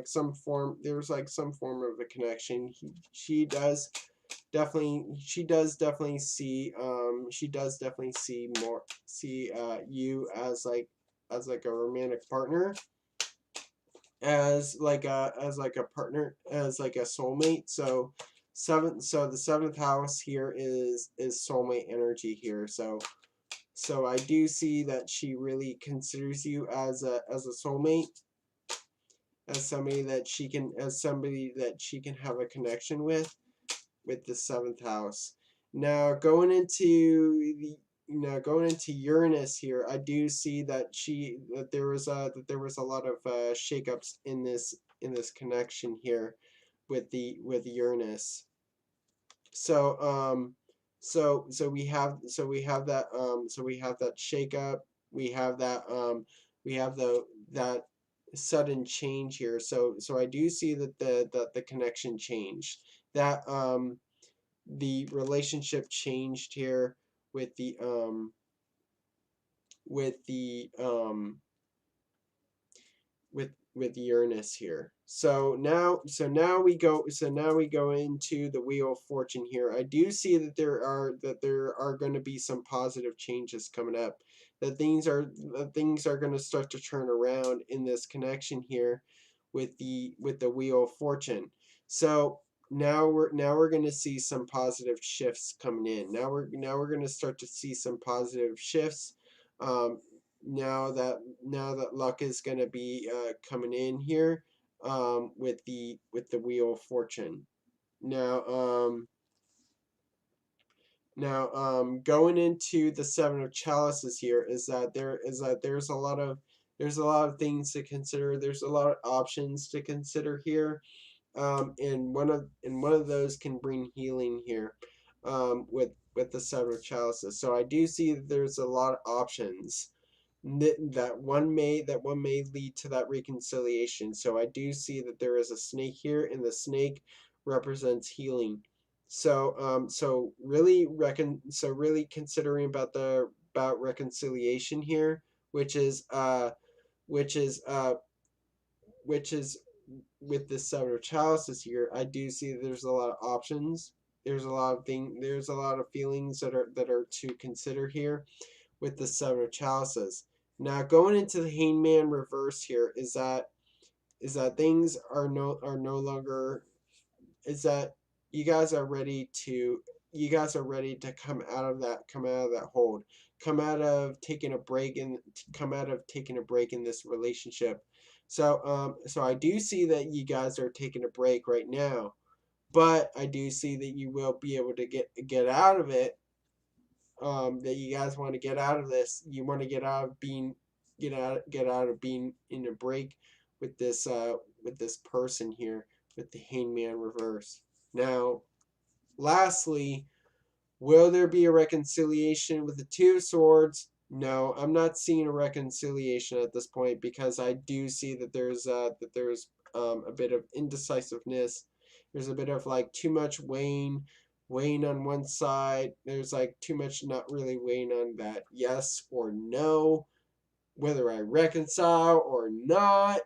some form of a connection. She does definitely see you as like a romantic partner, as like a soulmate. So the seventh house here is soulmate energy here. So I do see that she really considers you as a soulmate, as somebody that she can have a connection with the seventh house. Now going into Uranus here, I do see that there was a lot of shakeups in this connection here with Uranus. So we have that shakeup. We have that we have that sudden change here. So I do see that the connection changed. That the relationship changed here with with the um with Uranus here. So now we go into the Wheel of Fortune here. I do see that there are going to be some positive changes coming up. That things are going to start to turn around in this connection here with the Wheel of Fortune. So now we're going to see some positive shifts coming in. Now we're going to start to see some positive shifts. Um, now that luck is going to be coming in here with the Wheel of Fortune. Now going into the Seven of Chalices here is that there's a lot of things to consider. There's a lot of options to consider here. And one of those can bring healing here with the Seven of Chalices. So I do see that there's a lot of options that one may lead to that reconciliation. So I do see that there is a snake here, and the snake represents healing. So really considering about reconciliation here, which is which is uh which is with this Seven of Chalices here. I do see that there's a lot of options. There's a lot of feelings that are to consider here with the Seven of Chalices. Now going into the Hangman reverse here is that things are no longer is that you guys are ready to come out of that hold, come out of taking a break in this relationship. So I do see that you guys are taking a break right now, but I do see that you will be able to get out of it. That you guys want to get out of this. You want to get out of being in a break with this person here with the Hangman reverse. Now, lastly, will there be a reconciliation with the Two of Swords? No, I'm not seeing a reconciliation at this point because I do see that there's a bit of indecisiveness. There's a bit of like too much weighing on one side. There's like too much not really weighing on that yes or no, whether I reconcile or not.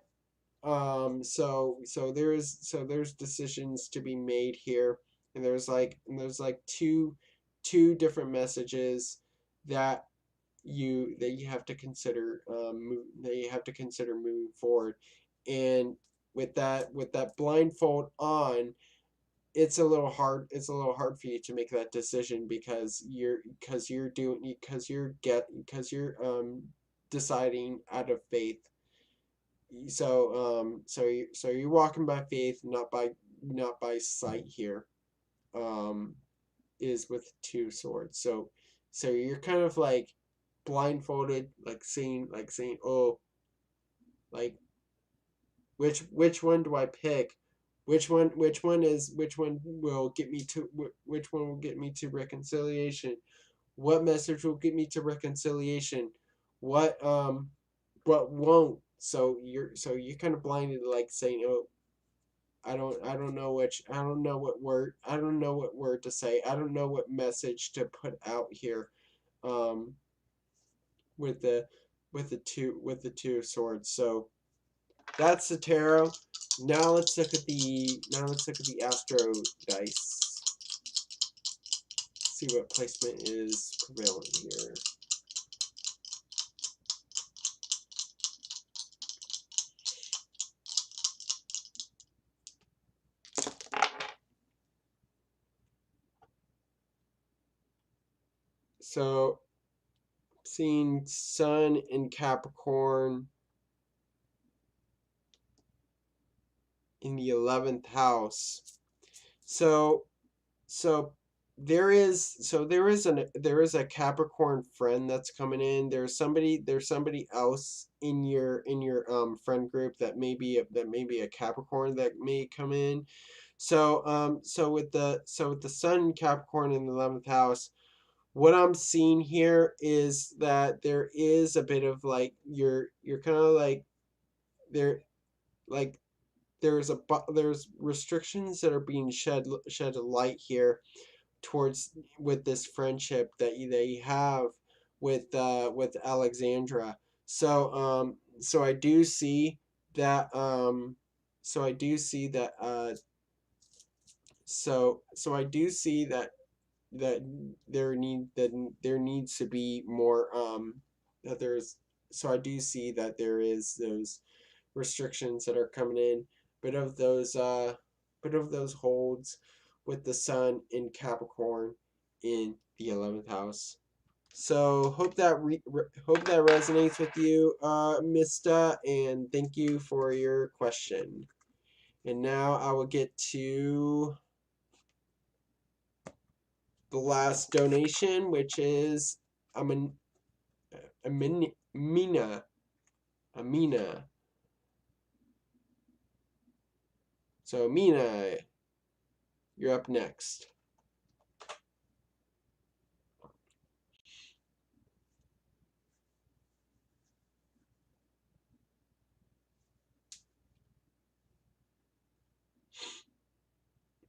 So there's decisions to be made here, and there's like two different messages that you have to consider moving forward. And with that blindfold on, it's a little hard for you to make that decision because you're deciding out of faith. So you're walking by faith, not by sight here. um is with Two Swords. So you're kind of like blindfolded, like saying, oh, like which one do I pick? Which one will get me to which one will get me to reconciliation? What message will get me to reconciliation? What what won't? So you're kind of blinded, like saying, oh, I don't know what word to say. I don't know what message to put out here. Um with the two of swords. So that's the tarot. Now let's look at the astro dice. See what placement is prevalent here. So seeing Sun in Capricorn in the 11th house. So there is a Capricorn friend that's coming in. There's somebody else in your friend group that may be a Capricorn that may come in. So with the Sun in Capricorn in the 11th house, what I'm seeing here is that there is a bit of like you're kind of like there like there's restrictions that are being shed a light here towards with this friendship that you have with Alexandra. So I do see that so I do see that there needs to be more that there's so I do see that there is those restrictions that are coming in, but of those holds with the Sun in Capricorn in the 11th house. So hope that resonates with you, Mista, and thank you for your question. And now I will get to the last donation, which is Amina. So Amina, you're up next.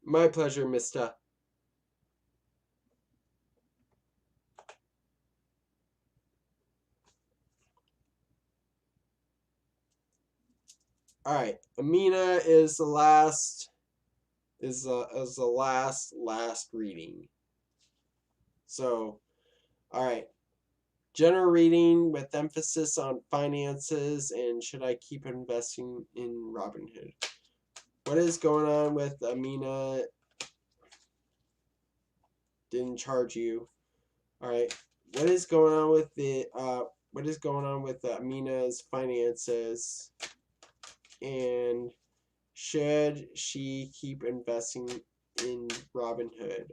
My pleasure, Mista. All right, Amina is the last last reading. So, all right, general reading with emphasis on finances and should I keep investing in Robinhood? What is going on with Amina? Didn't charge you. All right, what is going on with Amina's finances? And should she keep investing in Robinhood?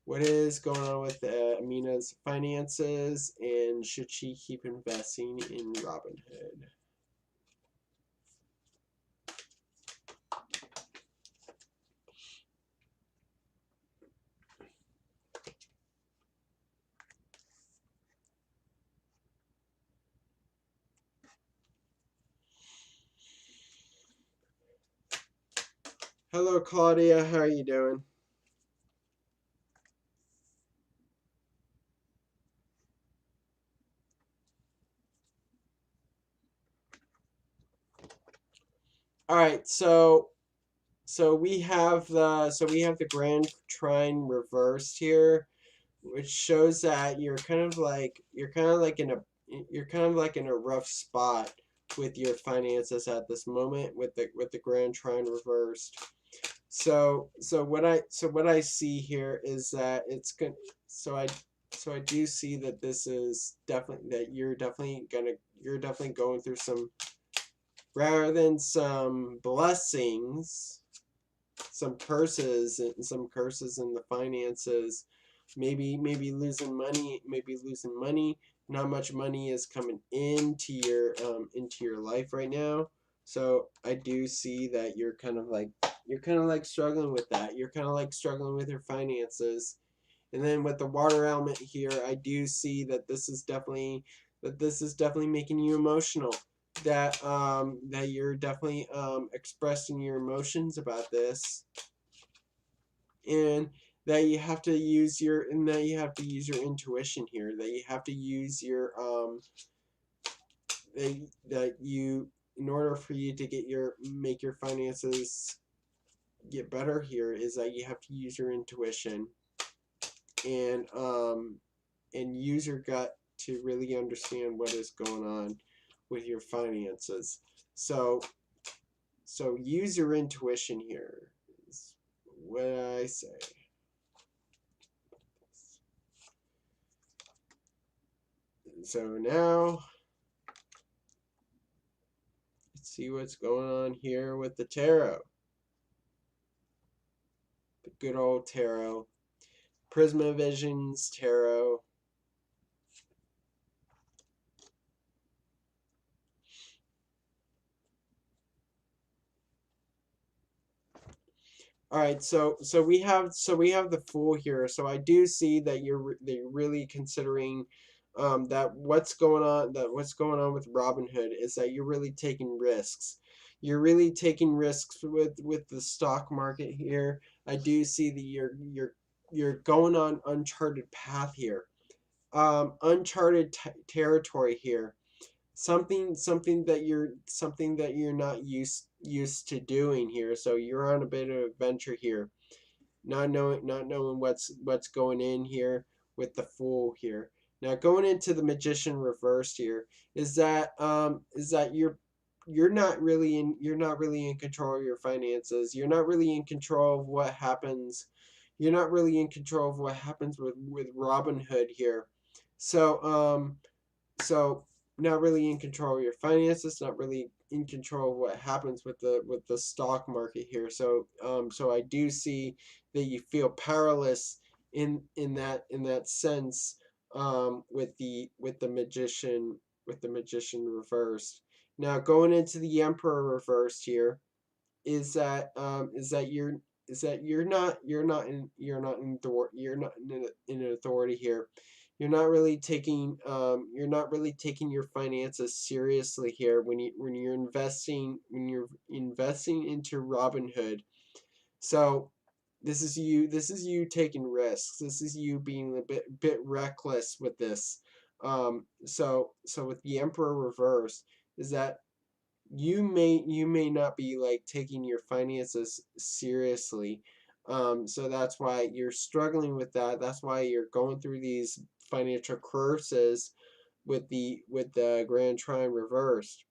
What is going on with Amina's finances, and should she keep investing in Robinhood? Hello, Claudia. How are you doing? All right, so we have the Grand Trine reversed here, which shows that you're kind of like in a rough spot with your finances at this moment with the Grand Trine reversed. So what I see here is that it's good. So I do see that this is definitely that you're definitely going through some, rather than some blessings, some curses in the finances. Maybe losing money. Not much money is coming into your life right now. So I do see that you're kind of like struggling with that. You're kind of like struggling with your finances. And then with the water element here, I do see that this is definitely making you emotional. That you're definitely expressing your emotions about this. And that you have to use your intuition here, that you have to use your that you in order for you to make your finances get better here, is that you have to use your intuition and use your gut to really understand what is going on with your finances. So use your intuition here is what I say. So now let's see what's going on here with the tarot. The good old tarot. Prisma Visions Tarot. All right, so we have the Fool here. So I do see that you're really considering that what's going on with Robinhood is that you're really taking risks. You're really taking risks with the stock market here. I do see that you're going on uncharted path here. Uncharted territory here. Something that you're not used to doing here. So you're on a bit of adventure here, not knowing what's going in here with the Fool here. Now going into the Magician reversed here is that you're not really in control of your finances. You're not really in control of what happens. You're not really in control of what happens with Robinhood here. So so not really in control of your finances, not really in control of what happens with the stock market here. So so I do see that you feel powerless in that sense, with the magician reversed. Now going into the Emperor reversed here is that you're not in an authority here. You're not really taking your finances seriously here when you're investing into Robinhood. So this is you taking risks. This is you being a bit reckless with this. So with the Emperor reversed is that you may not be like taking your finances seriously. So that's why you're struggling with that. That's why you're going through these financial curses with the Grand Trine reversed.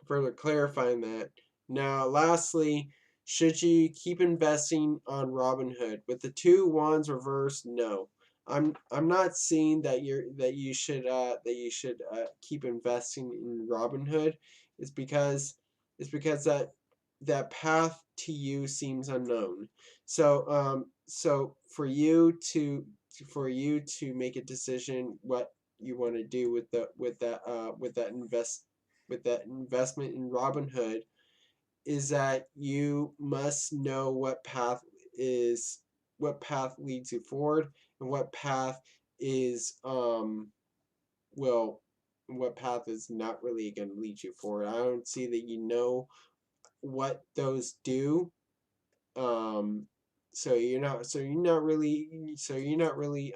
Further clarifying that. Now, lastly, should you keep investing on Robinhood with the two wands reversed? No. I'm not seeing that you should keep investing in Robinhood. It's because that path to you seems unknown. So for you to make a decision what you want to do with that investment in Robinhood is that you must know what path leads you forward, and what path is well what path is not really going to lead you forward. I don't see that you know what those do. um you're not really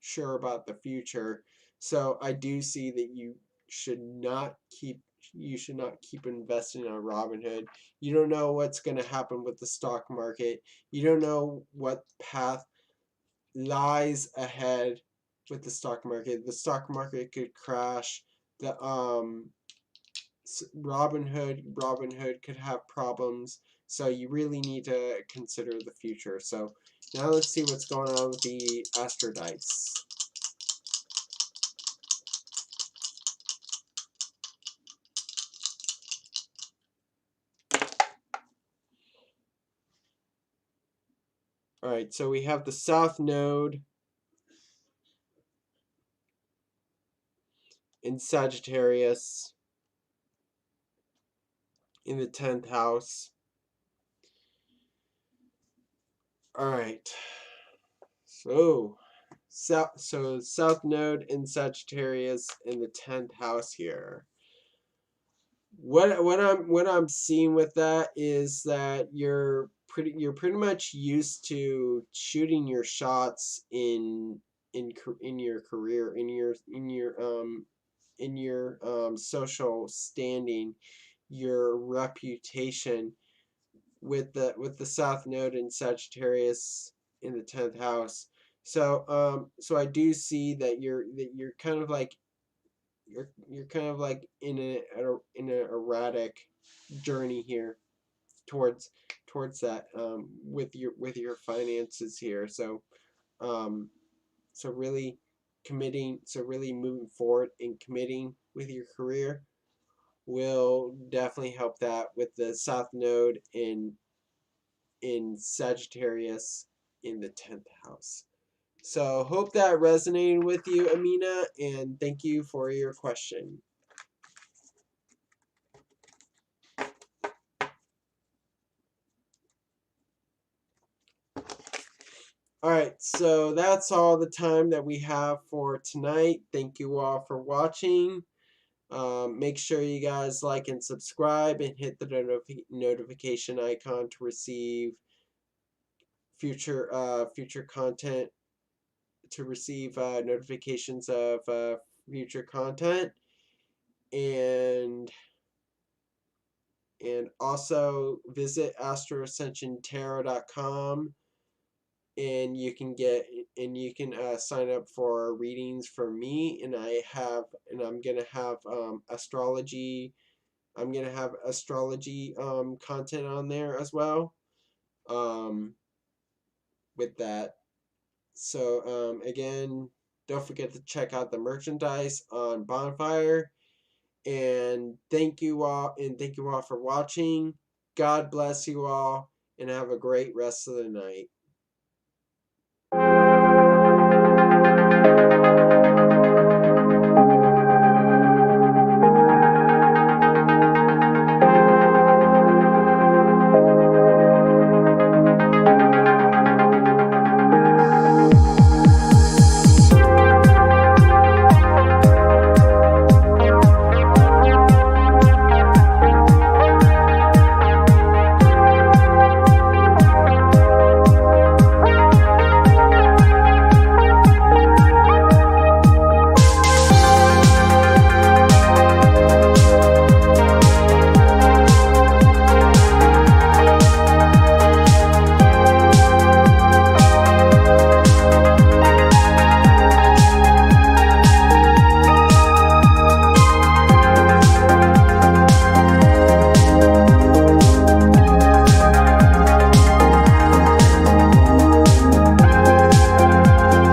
sure about the future. So I do see that should not keep you should not keep investing on Robinhood. You don't know what's going to happen with the stock market. You don't know what path lies ahead with the stock market. The stock market could crash. The Robinhood could have problems. So you really need to consider the future. So now let's see what's going on with the Astro Dice. Alright, so we have the South Node in Sagittarius in the 10th house. Alright. So South Node in Sagittarius in the 10th house here. What I'm seeing with that is that you're pretty much used to shooting your shots in your career, in your social standing, your reputation with the South Node in Sagittarius in the 10th house. So I do see that you're kind of like you're kind of like in an erratic journey here towards that with your finances here. Um, so really really moving forward and committing with your career will definitely help that with the South Node in Sagittarius in the 10th house. So hope that resonated with you, Amina, and thank you for your question. All right, so that's all the time that we have for tonight. Thank you all for watching. Make sure you guys like and subscribe and hit the notification icon to receive future content, to receive notifications of future content, and also visit Astro-Ascension tarot.com, and you can sign up for readings from me, and I'm gonna have astrology. I'm gonna have astrology content on there as well. With that, so again, don't forget to check out the merchandise on Bonfire. And thank you all, for watching. God bless you all, and have a great rest of the night.